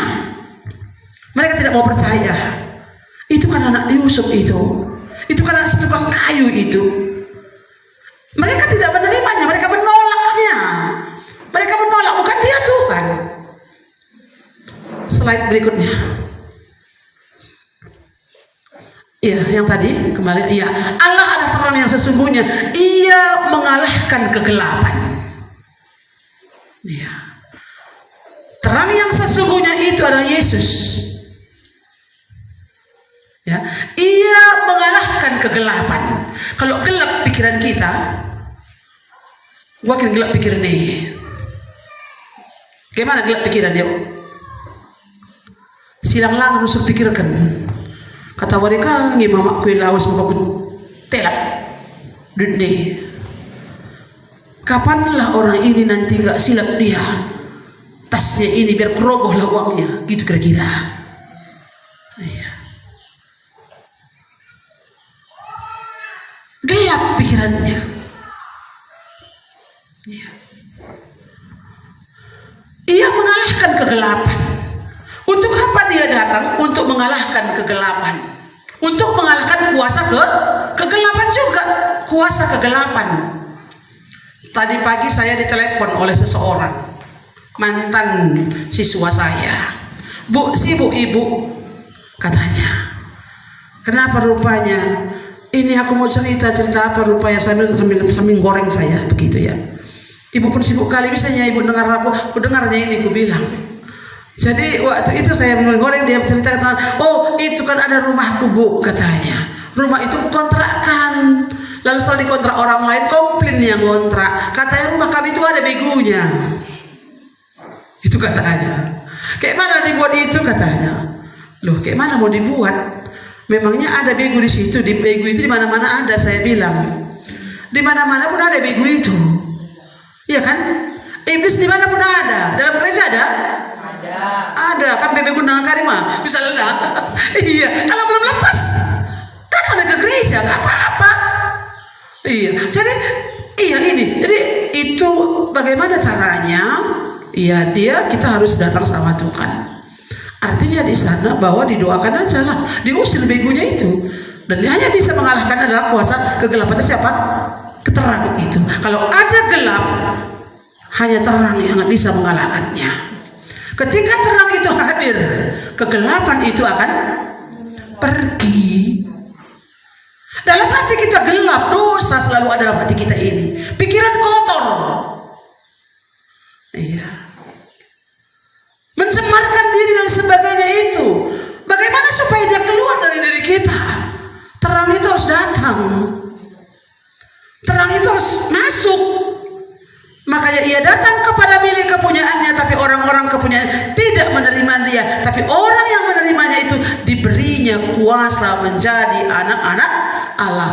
Mereka tidak mau percaya. Itu kan anak Yusuf itu kan anak tukang kayu itu. Mereka tidak menerimanya, mereka menolaknya. Mereka menolak, bukan dia Tuhan. Slide berikutnya. Iya, yang tadi kembali. Iya, Allah ada terang yang sesungguhnya. Ia mengalahkan kegelapan. Iya. Terang yang sesungguhnya itu adalah Yesus. Ya, ia mengalahkan kegelapan. Kalau gelap pikiran kita, gua kira gelap pikiran nih. Gimana gelap pikiran dia? Silang lang rusuk pikirkan. Kata mereka, ngi mamak kue lawas muka telak dunia. Kapanlah orang ini nanti gak silap dia? Tasnya ini biar kerogoh lah uangnya, gitu kira-kira. Iya. Gelap pikirannya. Iya. Ia mengalahkan kegelapan. Untuk apa dia datang? Untuk mengalahkan kegelapan. Untuk mengalahkan kuasa kegelapan juga. Kuasa kegelapan. Tadi pagi saya ditelepon oleh seseorang, mantan siswa saya. Bu, sibuk ibu, katanya. Kenapa rupanya? Ini aku mau cerita apa rupanya, sambil goreng saya, begitu ya. Ibu pun sibuk kali, misalnya ibu dengar aku dengarnya ini, aku bilang. Jadi waktu itu saya menggoreng, dia cerita, oh itu kan ada rumahku bu, katanya. Rumah itu kontrakkan, lalu setelah dikontrak orang lain, komplain yang kontrak. Katanya rumah kami itu ada begunya. Itu katanya. Kayak mana dibuat itu, katanya. Loh, kayak mana mau dibuat? Memangnya ada begu di situ, di begu itu di mana-mana ada, saya bilang. Di mana-mana pun ada begu itu. Iya kan? Iblis di mana pun ada. Dalam gereja ada? Ada. Kan bebek gunung karima, misalnya. Iya. Kalau belum lepas, datang ke gereja, nggak apa-apa. Iya. Jadi, iya ini. Jadi itu bagaimana caranya? Iya, kita harus datang sama Tuhan. Artinya di sana bahwa didoakan aja lah, diusir begunya itu. Dan dia hanya bisa mengalahkan adalah kuasa kegelapan. Siapa? Keterang itu. Kalau ada gelap, hanya terang yang bisa mengalahkannya. Ketika terang itu hadir, kegelapan itu akan pergi. Dalam hati kita gelap, dosa selalu ada dalam hati kita ini. Pikiran kotor. Iya. Mencemarkan diri dan sebagainya itu. Bagaimana supaya dia keluar dari diri kita? Terang itu harus datang. Terang itu harus masuk. Makanya ia datang kepada milik kepunyaannya, tapi orang-orang kepunyaan tidak menerima dia. Tapi orang yang menerimanya itu diberinya kuasa menjadi anak-anak Allah.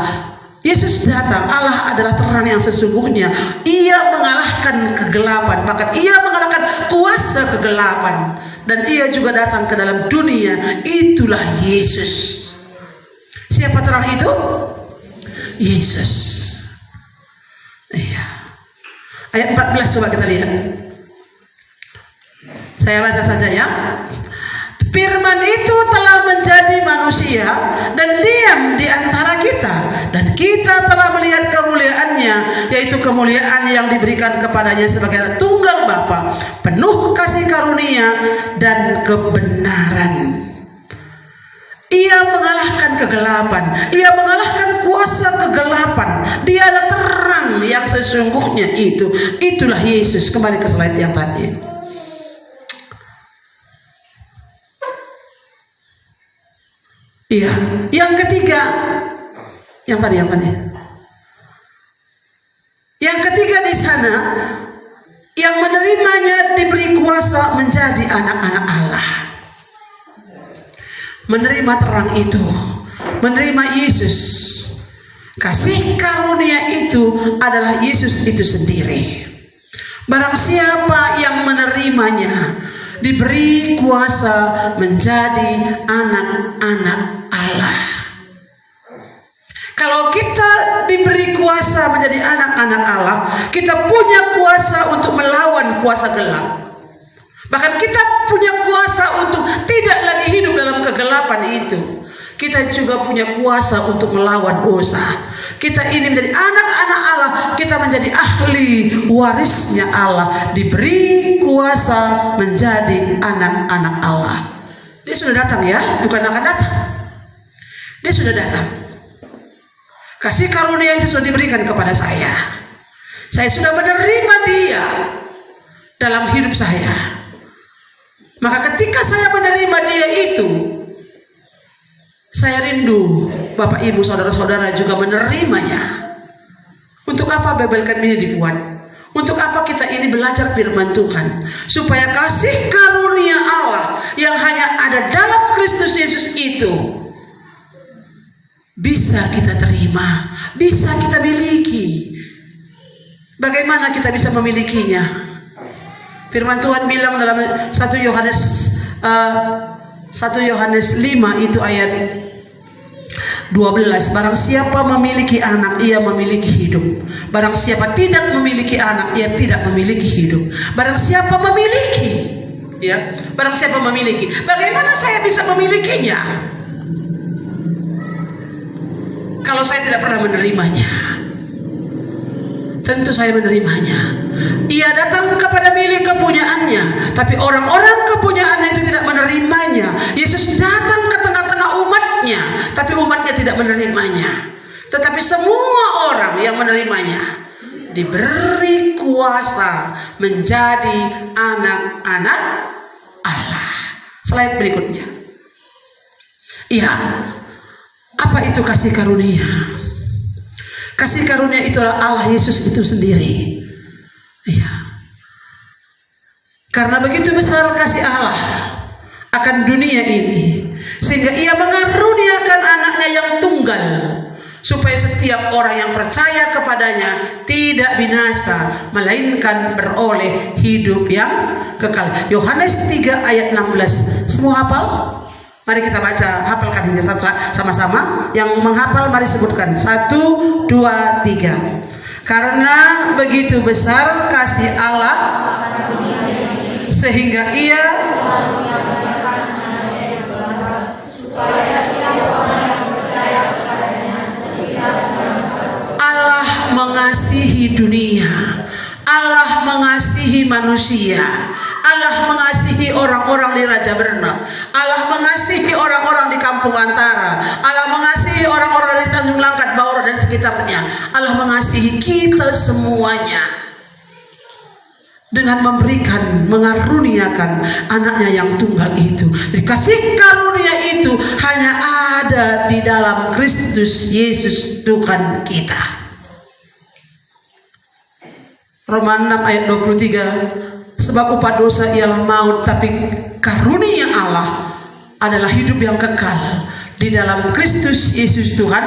Yesus datang, Allah adalah terang yang sesungguhnya. Ia mengalahkan kegelapan, bahkan ia mengalahkan kuasa kegelapan. Dan ia juga datang ke dalam dunia. Itulah Yesus. Siapa terang itu? Yesus. Iya. Ayat 14 coba kita lihat. Saya baca saja ya. Firman itu telah menjadi manusia dan diam di antara kita, dan kita telah melihat kemuliaannya, yaitu kemuliaan yang diberikan kepadanya sebagai tunggal Bapa, penuh kasih karunia dan kebenaran. Ia mengalahkan kegelapan, ia mengalahkan kuasa kegelapan. Dia adalah terang yang sesungguhnya itu. Itulah Yesus. Kembali ke slide yang tadi. Iya, yang ketiga, yang tadi. Yang ketiga di sana, yang menerimanya diberi kuasa menjadi anak-anak Allah. Menerima terang itu, menerima Yesus. Kasih karunia itu adalah Yesus itu sendiri. Barang siapa yang menerimanya, diberi kuasa menjadi anak-anak Allah. Kalau kita diberi kuasa menjadi anak-anak Allah, kita punya kuasa untuk melawan kuasa gelap. Bahkan kita punya kuasa untuk tidak lagi hidup dalam kegelapan itu. Kita juga punya kuasa untuk melawan dosa. Kita ini menjadi anak-anak Allah, kita menjadi ahli warisnya Allah, diberi kuasa menjadi anak-anak Allah. Dia sudah datang ya, bukan akan datang. Dia sudah datang. Kasih karunia itu sudah diberikan kepada saya. Saya sudah menerima dia dalam hidup saya. Maka ketika saya menerima dia itu, saya rindu Bapak Ibu saudara-saudara juga menerimanya. Untuk apa Babel Camp ini dibuat? Untuk apa kita ini belajar firman Tuhan? Supaya kasih karunia Allah yang hanya ada dalam Kristus Yesus itu bisa kita terima, bisa kita miliki. Bagaimana kita bisa memilikinya? Firman Tuhan bilang dalam 1 Yohanes 5 itu ayat 12, barang siapa memiliki anak, ia memiliki hidup. Barang siapa tidak memiliki anak, ia tidak memiliki hidup. Barang siapa memiliki, ya, barang siapa memiliki. Bagaimana saya bisa memilikinya kalau saya tidak pernah menerimanya? Tentu saya menerimanya. Ia datang kepada milik kepunyaannya, tapi orang-orang kepunyaannya itu tidak menerimanya. Yesus datang ke tengah-tengah umatnya, tapi umatnya tidak menerimanya. Tetapi semua orang yang menerimanya diberi kuasa menjadi anak-anak Allah. Slide berikutnya. Iya, apa itu kasih karunia? Kasih karunia itulah Allah Yesus itu sendiri. Iya. Karena begitu besar kasih Allah akan dunia ini, sehingga ia mengaruniakan anaknya yang tunggal, supaya setiap orang yang percaya kepadanya tidak binasa, melainkan beroleh hidup yang kekal. Yohanes 3 ayat 16. Semua hafal? Mari kita baca, hafalkan sama-sama. Yang menghafal mari sebutkan. 1, 2, 3. Karena begitu besar kasih Allah sehingga ia Allah mengasihi dunia, Allah mengasihi manusia, Allah mengasihi orang-orang di Raja Bernal, Allah mengasihi orang-orang di Kampung Antara, Allah mengasihi orang-orang di Tanjung Langkat, Bawor dan sekitarnya. Allah mengasihi kita semuanya dengan memberikan, mengaruniakan anaknya yang tunggal itu. Jadi kasih karunia itu hanya ada di dalam Kristus Yesus Tuhan kita. Roma 6 ayat 23, sebab upah dosa ialah maut, tapi karunia Allah adalah hidup yang kekal di dalam Kristus Yesus Tuhan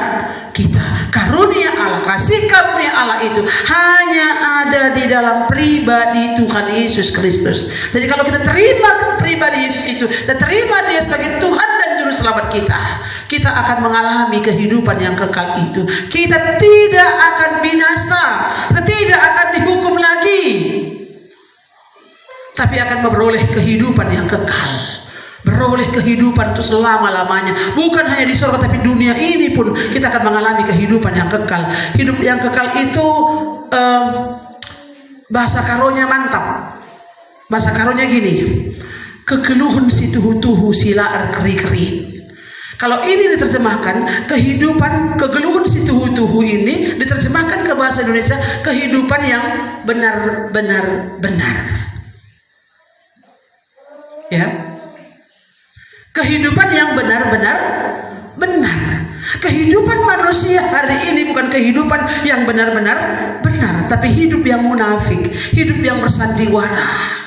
kita. Karunia Allah, kasih karunia Allah itu hanya ada di dalam pribadi Tuhan Yesus Kristus. Jadi kalau kita terima pribadi Yesus itu, kita terima dia sebagai Tuhan dan Juru Selamat kita, kita akan mengalami kehidupan yang kekal itu. Kita tidak akan binasa, kita tidak akan dihukum lagi, tapi akan memperoleh kehidupan yang kekal. Beroleh kehidupan itu selama-lamanya. Bukan hanya di surga, tapi dunia ini pun kita akan mengalami kehidupan yang kekal. Hidup yang kekal itu bahasa karonya mantap. Bahasa karonya gini, kekeluhun si tuhu-tuhu sila keri-keri. Kalau ini diterjemahkan, kehidupan kegeluhun si tuhu-tuhu ini diterjemahkan ke bahasa Indonesia, kehidupan yang benar-benar. Ya, kehidupan yang benar-benar benar. Kehidupan manusia hari ini bukan kehidupan yang benar-benar benar, tapi hidup yang munafik, hidup yang bersandiwara.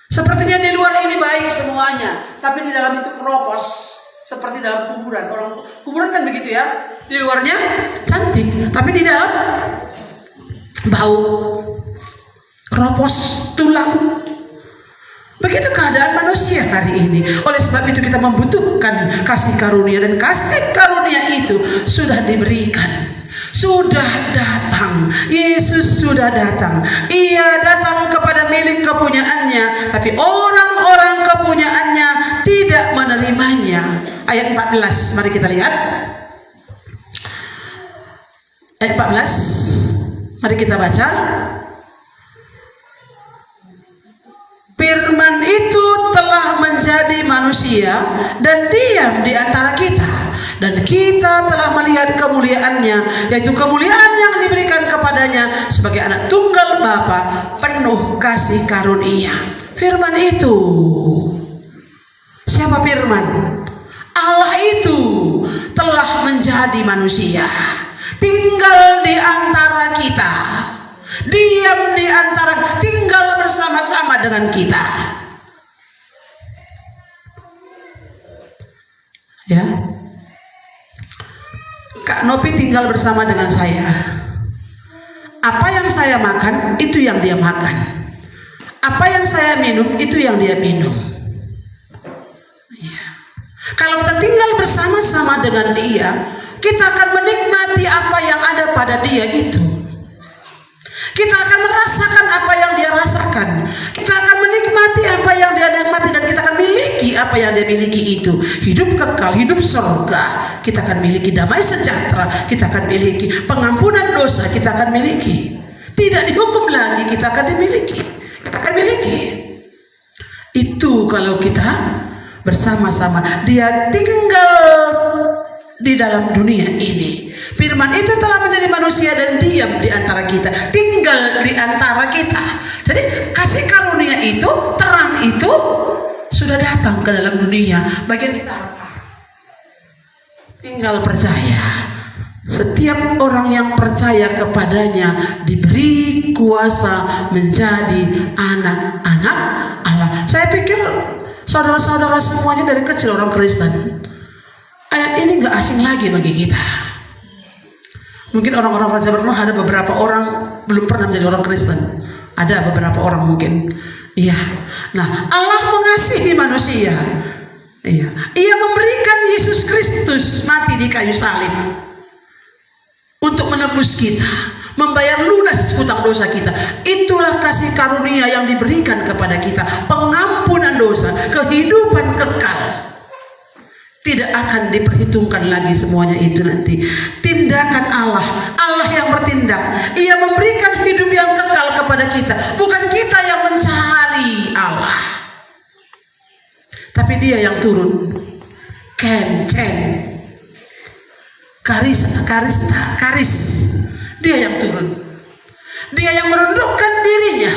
Sepertinya di luar ini baik semuanya, tapi di dalam itu keropos, seperti dalam kuburan. Orang kuburan kan begitu ya, di luarnya cantik, tapi di dalam bau, keropos, tulang. Begitu keadaan manusia hari ini. Oleh sebab itu kita membutuhkan kasih karunia, dan kasih karunia itu sudah diberikan, sudah datang. Yesus sudah datang. Ia datang kepada milik kepunyaannya, tapi orang-orang kepunyaannya tidak menerimanya. Ayat 14, mari kita lihat. Ayat 14, mari kita baca. Firman itu telah menjadi manusia dan diam di antara kita. dan kita telah melihat kemuliaannya, yaitu kemuliaan yang diberikan kepadanya sebagai anak tunggal Bapa, penuh kasih karunia. Firman itu, siapa firman? Allah itu telah menjadi manusia, tinggal di antara kita, diam di antara, tinggal bersama-sama dengan kita. Ya, Kak Nopi tinggal bersama dengan saya. Apa yang saya makan, itu yang dia makan. Apa yang saya minum, itu yang dia minum. Ya. Kalau kita tinggal bersama-sama dengan dia, kita akan menikmati apa yang ada pada dia itu. Kita akan merasakan apa yang dia rasakan. Kita akan menikmati apa yang dia nikmati, dan kita akan miliki apa yang dia miliki itu. Hidup kekal, hidup surga. Kita akan miliki damai sejahtera. Kita akan miliki pengampunan dosa. Kita akan miliki. Tidak dihukum lagi, kita akan dimiliki. Kita akan miliki. Itu kalau kita bersama-sama. Dia tinggal di dalam dunia ini. Firman itu telah menjadi manusia dan diam di antara kita, tinggal di antara kita. Jadi kasih karunia itu, terang itu sudah datang ke dalam dunia. Bagian kita apa? Tinggal percaya. Setiap orang yang percaya kepadanya diberi kuasa menjadi anak-anak Allah. Saya pikir saudara-saudara semuanya dari kecil orang Kristen, ayat ini gak asing lagi bagi kita. Mungkin orang-orang Raja Bernah ada beberapa orang belum pernah menjadi orang Kristen. Ada beberapa orang mungkin. Iya. Nah, Allah mengasihi manusia. Iya. Ia memberikan Yesus Kristus mati di kayu salib untuk menebus kita, membayar lunas hutang dosa kita. Itulah kasih karunia yang diberikan kepada kita, pengampunan dosa, kehidupan kekal. Tidak akan diperhitungkan lagi semuanya itu nanti. Tindakan Allah, Allah yang bertindak. Ia memberikan hidup yang kekal kepada kita, bukan kita yang mencari Allah, tapi Dia yang turun. Karis. Dia yang turun. Dia yang merundukkan dirinya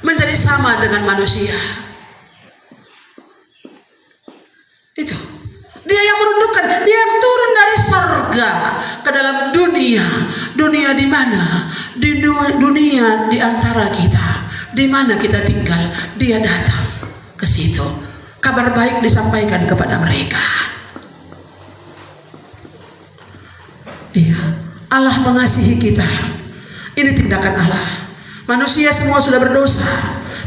menjadi sama dengan manusia. Itu. Dia yang merundukkan, dia yang turun dari surga ke dalam dunia. Dunia di mana? Dunia di antara kita. Di mana kita tinggal, dia datang ke situ. Kabar baik disampaikan kepada mereka. Iya, Allah mengasihi kita. Ini tindakan Allah. Manusia semua sudah berdosa.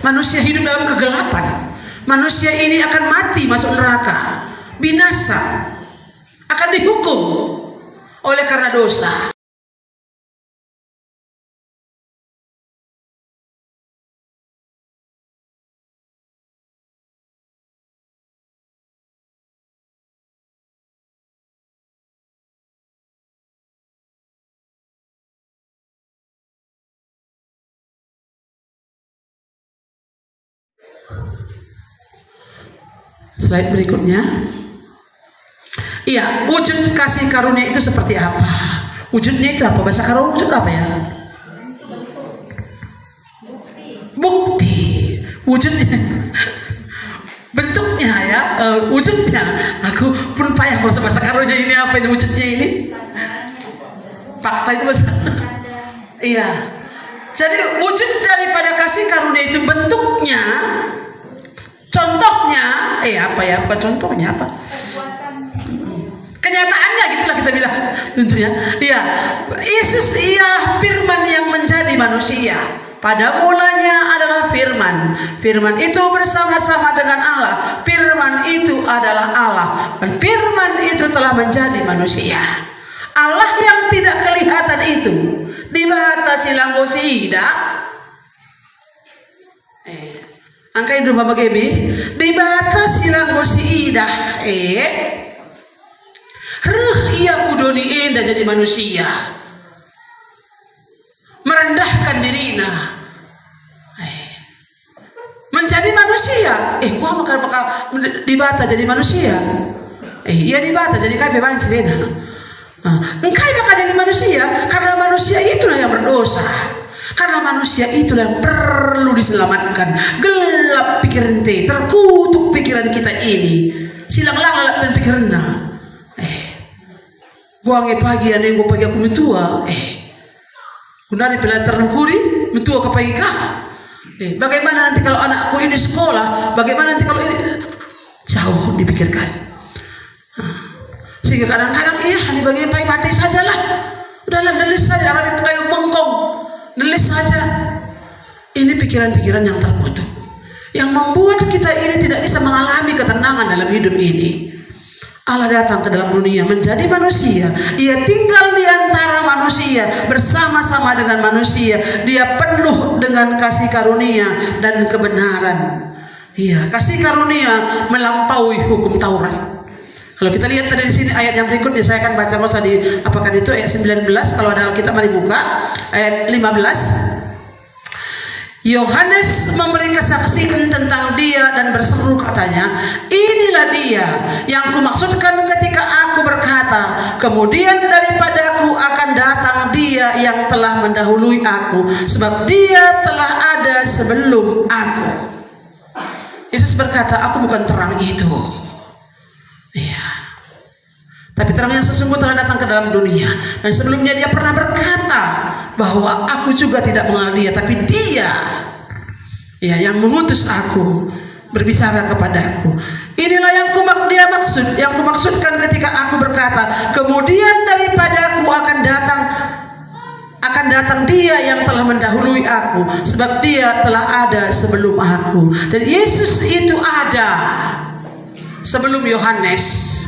Manusia hidup dalam kegelapan. Manusia ini akan mati, masuk neraka, binasa, akan dihukum oleh karena dosa. Slide berikutnya. Iya, wujud kasih karunia itu seperti apa? Wujudnya itu apa? Bahasa karunia wujud apa ya? Bukti. Wujudnya. Bentuknya ya, wujudnya. Aku pun payah bahasa karunia ini apa ini wujudnya ini? Fakta itu bahasa. Iya. Jadi wujud daripada kasih karunia itu bentuknya, contohnya, apa ya? Bukan contohnya apa? Kenyataannya gitulah kita bilang, tentunya. Iya, Yesus ialah Firman yang menjadi manusia. Pada mulanya adalah Firman. Firman itu bersama-sama dengan Allah. Firman itu adalah Allah. Dan Firman itu telah menjadi manusia. Allah yang tidak kelihatan itu dibatasi langkosida. Angka itu Bapak Gebi dibatasi langkosida. Ia kudoni enda jadi manusia, merendahkan dirina, menjadi manusia. Gua bakal dibata jadi manusia. Ia dibata jadi kai bebanci dena. Engkai bakal jadi manusia karena manusia itulah yang berdosa. Karena manusia itulah yang perlu diselamatkan. Gelap pikiran terkutuk pikiran kita ini. Silang lalap dan pikiranna. Gua pagi ane gua pagi aku mentua. Kunari pelantar nukuri mentua ke pagi kah? Bagaimana nanti kalau anakku ini sekolah? Bagaimana nanti kalau ini jauh dipikirkan? Sehingga kadang-kadang hanya bagi pagi mati sajalah. Udahlah delis saja Arabi kayu bengkong. Delis saja. Ini pikiran-pikiran yang terkutuk yang membuat kita ini tidak bisa mengalami ketenangan dalam hidup ini. Allah datang ke dalam dunia menjadi manusia. Ia tinggal di antara manusia, bersama-sama dengan manusia. Dia penuh dengan kasih karunia dan kebenaran. Iya, kasih karunia melampaui hukum Taurat. Kalau kita lihat tadi di sini ayat yang berikutnya, saya akan baca, nggak usah di apakah itu ayat 19. Kalau ada Alkitab mari buka ayat 15. Yohanes memberi kesaksian tentang dia dan berseru katanya, inilah dia yang kumaksudkan ketika aku berkata, kemudian daripadaku akan datang dia yang telah mendahului aku, sebab dia telah ada sebelum aku. Yesus berkata, aku bukan terang itu. Iya. Tapi terang yang sesungguhnya telah datang ke dalam dunia. Dan sebelumnya dia pernah berkata bahwa aku juga tidak mengenal dia, tapi dia yang mengutus aku berbicara kepadaku. Inilah yang kumaksudkan ketika aku berkata, kemudian daripadaku akan datang dia yang telah mendahului aku, sebab dia telah ada sebelum aku. Dan Yesus itu ada sebelum Yohanes.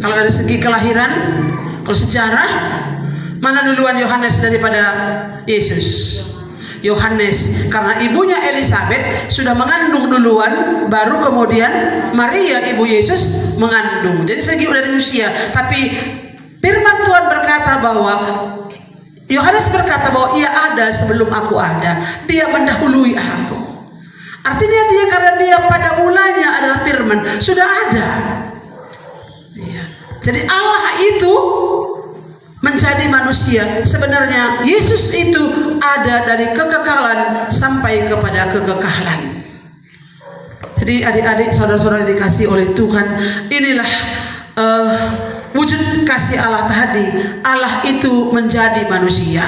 Kalau dari segi kelahiran, kalau sejarah, mana duluan Yohanes daripada Yesus? Yohanes, karena ibunya Elizabeth sudah mengandung duluan, baru kemudian Maria ibu Yesus mengandung. Jadi segi dari usia. Tapi firman Tuhan berkata bahwa Yohanes berkata bahwa ia ada sebelum aku ada. Dia mendahului aku. Artinya dia, karena dia pada mulanya adalah firman, sudah ada. Jadi Allah itu menjadi manusia. Sebenarnya Yesus itu ada dari kekekalan sampai kepada kekekalan. Jadi adik-adik, saudara-saudara dikasih oleh Tuhan, inilah wujud kasih Allah tadi. Allah itu menjadi manusia,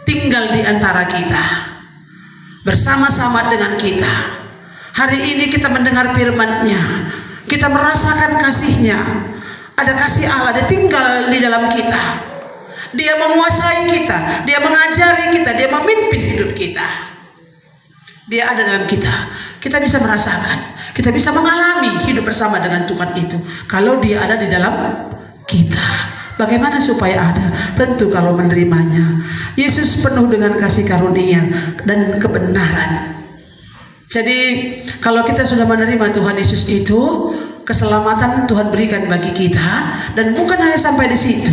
tinggal di antara kita, bersama-sama dengan kita. Hari ini kita mendengar firman-Nya, kita merasakan kasih-Nya. Ada kasih Allah, dia tinggal di dalam kita. Dia menguasai kita, dia mengajari kita, dia memimpin hidup kita. Dia ada dalam kita. Kita bisa merasakan, kita bisa mengalami hidup bersama dengan Tuhan itu kalau dia ada di dalam kita. Bagaimana supaya ada? Tentu kalau menerimanya. Yesus penuh dengan kasih karunia dan kebenaran. Jadi kalau kita sudah menerima Tuhan Yesus itu, keselamatan Tuhan berikan bagi kita, dan bukan hanya sampai di situ.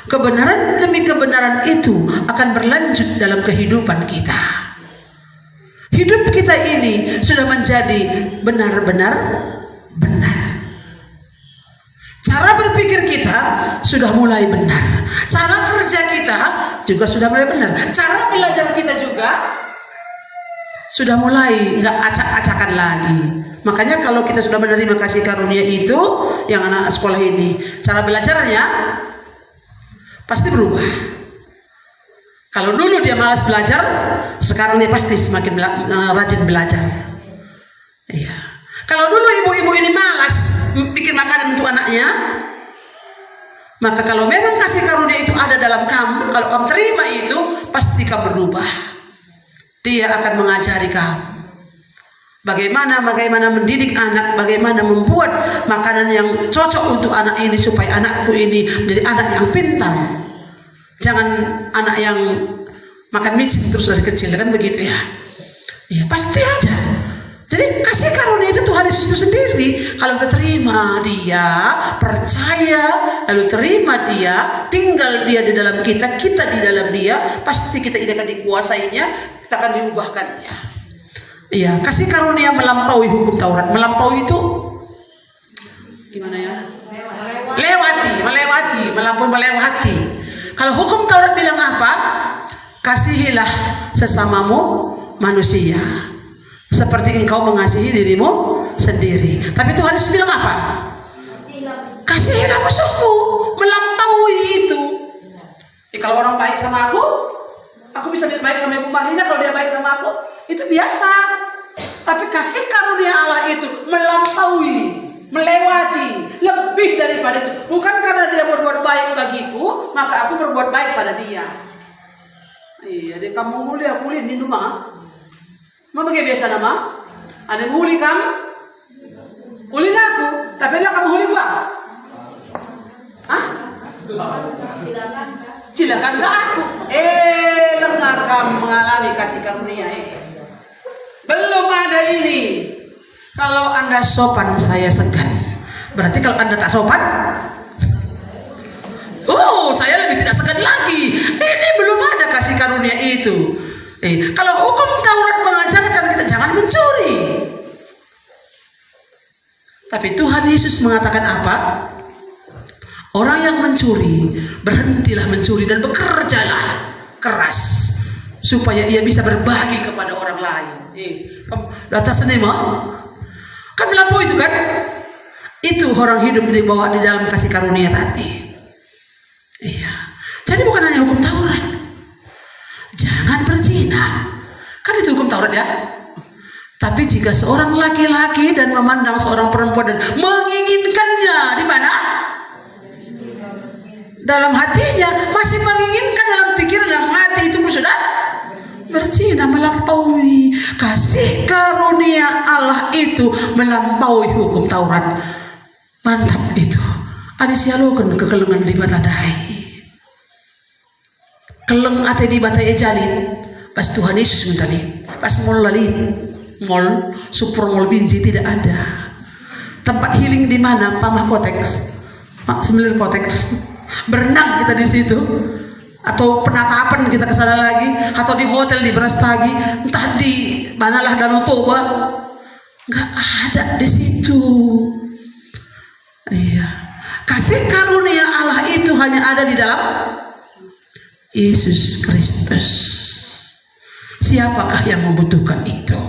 Kebenaran demi kebenaran itu akan berlanjut dalam kehidupan kita. Hidup kita ini sudah menjadi benar-benar benar. Cara berpikir kita sudah mulai benar. Cara kerja kita juga sudah mulai benar. Cara belajar kita juga sudah mulai nggak acak-acakan lagi. Makanya kalau kita sudah menerima kasih karunia itu, yang anak-anak sekolah ini, cara belajarnya pasti berubah. Kalau dulu dia malas belajar, sekarang dia pasti semakin rajin belajar. Iya. Kalau dulu ibu-ibu ini malas bikin makanan untuk anaknya, maka kalau memang kasih karunia itu ada dalam kamu, kalau kamu terima itu, pasti kamu berubah. Dia akan mengajari kamu bagaimana mendidik anak, bagaimana membuat makanan yang cocok untuk anak ini supaya anakku ini menjadi anak yang pintar. Jangan anak yang makan micin terus dari kecil, kan begitu ya? Ya pasti ada. Jadi kasih karunia itu Tuhan Yesus itu sendiri. Kalau kita terima dia, percaya, lalu terima dia, tinggal dia di dalam kita, kita di dalam dia, pasti kita ini akan dikuasainya, kita akan diubahkannya. Iya, kasih karunia melampaui hukum Taurat. Melampaui itu gimana ya? Melewati. Kalau hukum Taurat bilang apa? Kasihilah sesamamu manusia seperti engkau mengasihi dirimu sendiri. Tapi Tuhan Yesus bilang apa? Kasihilah musuhmu. Melampaui itu. Kalau orang baik sama aku bisa baik sama Ibu Marlina. Kalau dia baik sama aku, itu biasa. Tapi kasih karunia Allah itu melampaui, melewati, lebih daripada itu. Bukan karena dia berbuat baik bagiku, maka aku berbuat baik pada dia. Iya, dia kamu muli aku ulin di rumah. Mama kayak biasa nama. Ada muli kamu, ulin aku. Tapi lah kamu huli gua. Hah? Silakan ke aku. Dengar kamu mengalami kasih karunia. Belum ada ini. Kalau Anda sopan, saya segan. Berarti kalau Anda tak sopan, saya lebih tidak segan lagi. Ini belum ada kasih karunia itu. Kalau hukum Taurat mengajarkan kita jangan mencuri. Tapi Tuhan Yesus mengatakan apa? Orang yang mencuri, berhentilah mencuri dan bekerjalah keras supaya ia bisa berbagi kepada orang lain. Data senema kan melampaui itu kan? Itu orang hidup dibawa di dalam kasih karunia tadi. Iya. Jadi bukan hanya hukum Taurat. Jangan berzina. Kan itu hukum Taurat ya. Tapi jika seorang laki-laki dan memandang seorang perempuan dan menginginkannya, di mana? Dalam hatinya, masih menginginkan dalam pikiran, dalam hati itu sudah berzina, melampaui. Kasih karunia Allah itu melampaui hukum Taurat. Mantap itu. Ada sialokan kekelengan di bata dai. Keleng ate di bata ejalin. Pas Tuhan Yesus menjalin. Pas mall lalin. Mall, super mall Binjai tidak ada. Tempat healing di mana? Pamah Kotex. Semilir Kotex. Berenang kita di situ. Atau penatapan kita ke sana lagi, atau di hotel di Brastagi, entah di manalah Danau Toba. Enggak ada di situ. Iya. Kasih karunia Allah itu hanya ada di dalam Yesus Kristus. Siapakah yang membutuhkan itu?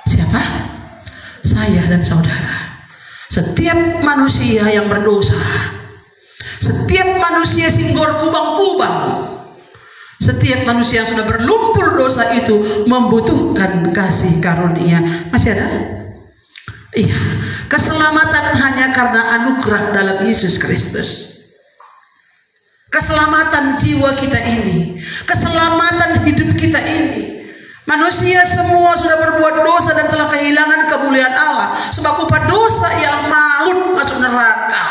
Siapa? Saya dan saudara. Setiap manusia yang berdosa, setiap manusia singgor kubang-kubang, setiap manusia yang sudah berlumpur dosa itu membutuhkan kasih karunia. Masih ada? Iya. Keselamatan hanya karena anugerah dalam Yesus Kristus. Keselamatan jiwa kita ini, keselamatan hidup kita ini. Manusia semua sudah berbuat dosa dan telah kehilangan kemuliaan Allah. Sebab upah dosa ialah maut, masuk neraka.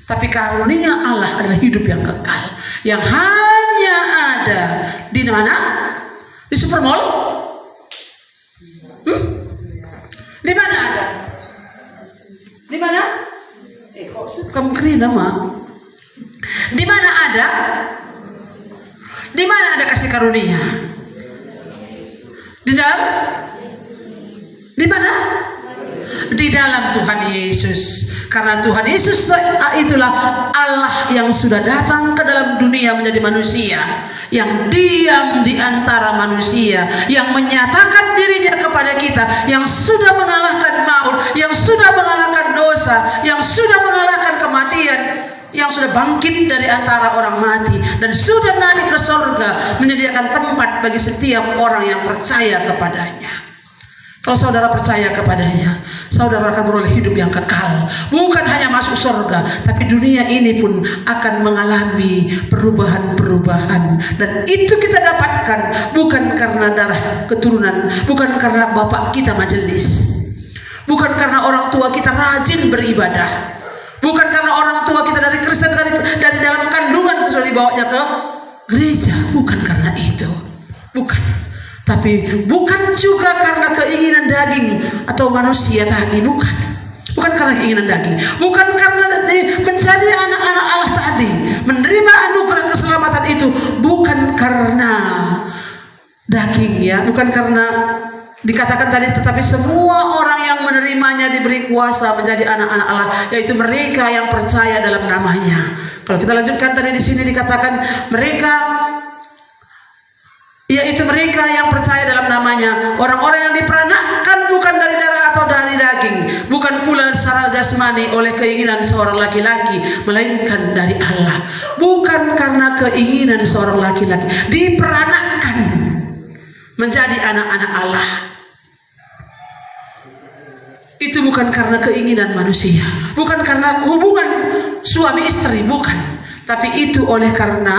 Tapi karunia Allah adalah hidup yang kekal, yang hanya ada di mana? Di Supermall? Di mana ada? Di mana? Kok kamu keren nama? Di mana ada? Di mana ada kasih karunia? Di dalam? Di mana? Di dalam Tuhan Yesus. Karena Tuhan Yesus itulah Allah yang sudah datang ke dalam dunia menjadi manusia, yang diam di antara manusia, yang menyatakan dirinya kepada kita, yang sudah mengalahkan maut, yang sudah mengalahkan dosa, yang sudah mengalahkan kematian, yang sudah bangkit dari antara orang mati dan sudah naik ke surga, menyediakan tempat bagi setiap orang yang percaya kepadanya. Kalau saudara percaya kepadanya, saudara akan beroleh hidup yang kekal. Bukan hanya masuk surga, tapi dunia ini pun akan mengalami perubahan-perubahan. Dan itu kita dapatkan bukan karena darah keturunan, bukan karena bapak kita majelis, bukan karena orang tua kita rajin beribadah, bukan karena orang tua kita dari Kristen, dari dalam kandungan sudah dibawanya ke gereja. Bukan karena itu, bukan. Tapi bukan juga karena keinginan daging atau manusia tadi, bukan karena keinginan daging, bukan karena menjadi anak-anak Allah tadi, menerima anugerah keselamatan itu, bukan karena daging ya, bukan karena dikatakan tadi, tetapi semua orang yang menerimanya diberi kuasa menjadi anak-anak Allah, yaitu mereka yang percaya dalam namanya. Kalau kita lanjutkan tadi di sini dikatakan mereka, yaitu mereka yang percaya dalam namanya, orang-orang yang diperanakkan bukan dari darah atau dari daging, bukan pula secara jasmani oleh keinginan seorang laki-laki, melainkan dari Allah. Bukan karena keinginan seorang laki-laki, diperanakkan menjadi anak-anak Allah. Itu bukan karena keinginan manusia, bukan karena hubungan suami istri, bukan, tapi itu oleh karena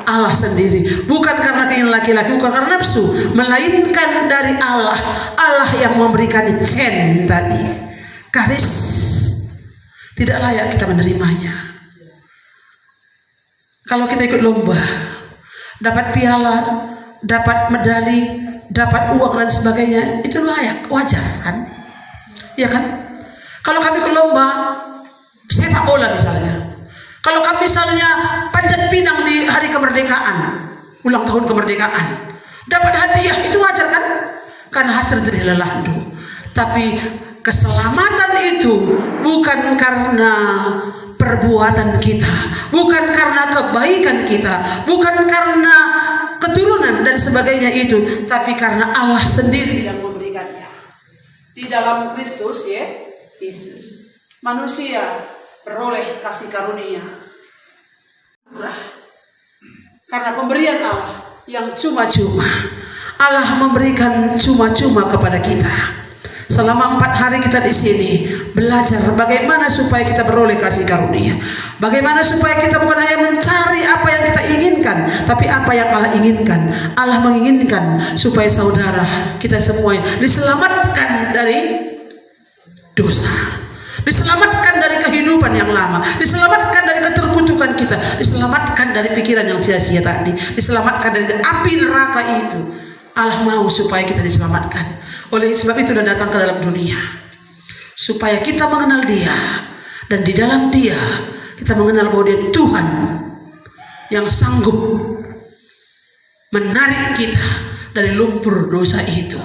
Allah sendiri. Bukan karena keinginan laki-laki, bukan karena nafsu, melainkan dari Allah. Allah yang memberikan izin tadi, garis tidak layak kita menerimanya. Kalau kita ikut lomba, dapat piala, dapat medali, dapat uang dan sebagainya, itu layak, wajar kan? Ya kan? Kalau kami ke lomba sepak bola misalnya, kalau kami misalnya panjat pinang di hari kemerdekaan, ulang tahun kemerdekaan, dapat hadiah, itu wajar kan? Karena hasil jerih lelah itu. Tapi keselamatan itu bukan karena perbuatan kita, bukan karena kebaikan kita, bukan karena keturunan dan sebagainya itu, tapi karena Allah sendiri yang memberikannya. Di dalam Kristus ya, Yesus, manusia beroleh kasih karunia karena pemberian Allah yang cuma-cuma. Allah memberikan cuma-cuma kepada kita. Selama 4 hari kita di sini belajar bagaimana supaya kita beroleh kasih karunia. Bagaimana supaya kita bukan hanya mencari apa yang kita inginkan, tapi apa yang Allah inginkan. Allah menginginkan supaya saudara kita semua diselamatkan dari dosa, diselamatkan dari kehidupan yang lama, diselamatkan dari keterkutukan kita, diselamatkan dari pikiran yang sia-sia tadi, diselamatkan dari api neraka itu. Allah mau supaya kita diselamatkan. Oleh sebab itu dia datang ke dalam dunia supaya kita mengenal Dia, dan di dalam Dia kita mengenal bahwa Dia Tuhan yang sanggup menarik kita dari lumpur dosa itu.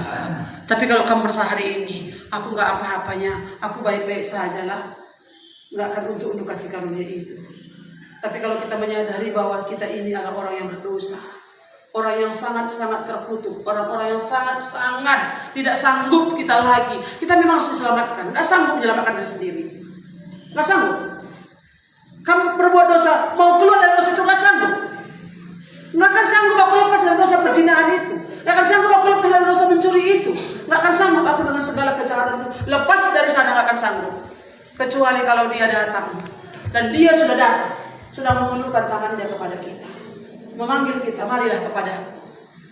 Tapi kalau kamu merasa hari ini aku nggak apa-apanya, aku baik-baik saja lah, nggak akan untuk kasih karunia itu. Tapi kalau kita menyadari bahwa kita ini adalah orang yang berdosa, orang yang sangat-sangat terkutuk, orang-orang yang sangat-sangat tidak sanggup kita lagi, kita memang harus diselamatkan. Nggak sanggup menyelamatkan diri sendiri, nggak sanggup. Kamu berbuat dosa, mau keluar dari dosa itu nggak sanggup. Nggak akan sanggup aku lepas dari dosa perzinahan itu, nggak akan sanggup aku lepas dari dosa mencuri itu, nggak akan sanggup aku dengan segala kejahatan itu lepas dari sana, nggak akan sanggup. Kecuali kalau Dia datang, dan Dia sudah datang, sedang mengulurkan tangannya kepada kita, memanggil kita, marilah kepada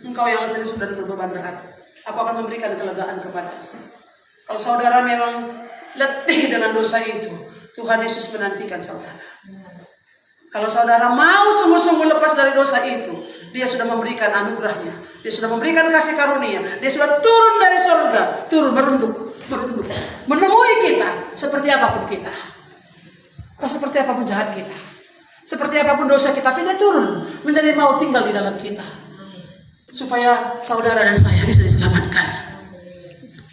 engkau yang letih sudah berbeban berat, aku akan memberikan kelegaan kepada. Kalau saudara memang letih dengan dosa itu, Tuhan Yesus menantikan saudara. Kalau saudara mau sungguh-sungguh lepas dari dosa itu, Dia sudah memberikan anugerahnya, Dia sudah memberikan kasih karunia, Dia sudah turun dari surga, turun merunduk, menemui kita seperti apapun kita, atau seperti apapun jahat kita, seperti apapun dosa kita, tapi Dia turun menjadi mau tinggal di dalam kita, supaya saudara dan saya bisa diselamatkan.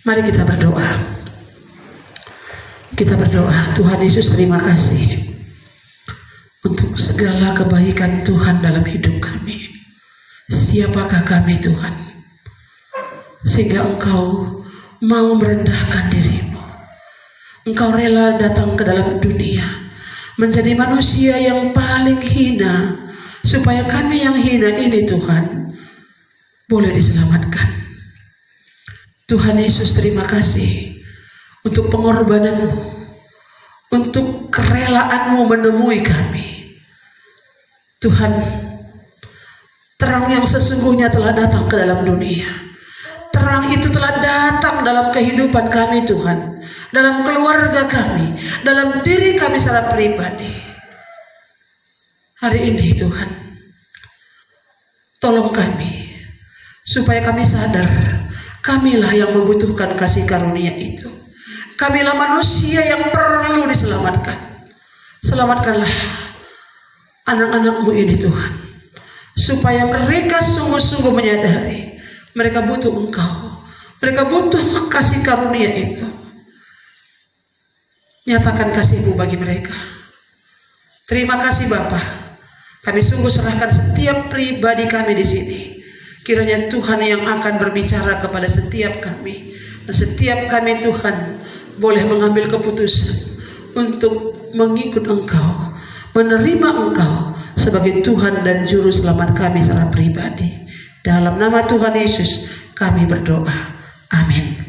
Mari kita berdoa. Kita berdoa. Tuhan Yesus, terima kasih untuk segala kebaikan Tuhan dalam hidup kami. Siapakah kami Tuhan, sehingga Engkau mau merendahkan diri-Mu. Engkau rela datang ke dalam dunia, menjadi manusia yang paling hina, supaya kami yang hina ini Tuhan boleh diselamatkan. Tuhan Yesus, terima kasih untuk pengorbanan-Mu, untuk kerelaan-Mu menemui kami. Tuhan, terang yang sesungguhnya telah datang ke dalam dunia. Terang itu telah datang dalam kehidupan kami Tuhan, dalam keluarga kami, dalam diri kami secara pribadi. Hari ini Tuhan, tolong kami supaya kami sadar kamilah yang membutuhkan kasih karunia itu. Kamilah manusia yang perlu diselamatkan. Selamatkanlah anak-anak-Mu ini Tuhan, supaya mereka sungguh-sungguh menyadari Mereka butuh Engkau. Mereka butuh kasih karunia itu. Nyatakan kasih-Mu bagi mereka. Terima kasih Bapa. Kami sungguh serahkan setiap pribadi kami di sini. Kiranya Tuhan yang akan berbicara kepada setiap kami. Dan setiap kami Tuhan boleh mengambil keputusan untuk mengikut Engkau, menerima Engkau sebagai Tuhan dan Juru Selamat kami secara pribadi. Dalam nama Tuhan Yesus kami berdoa. Amin.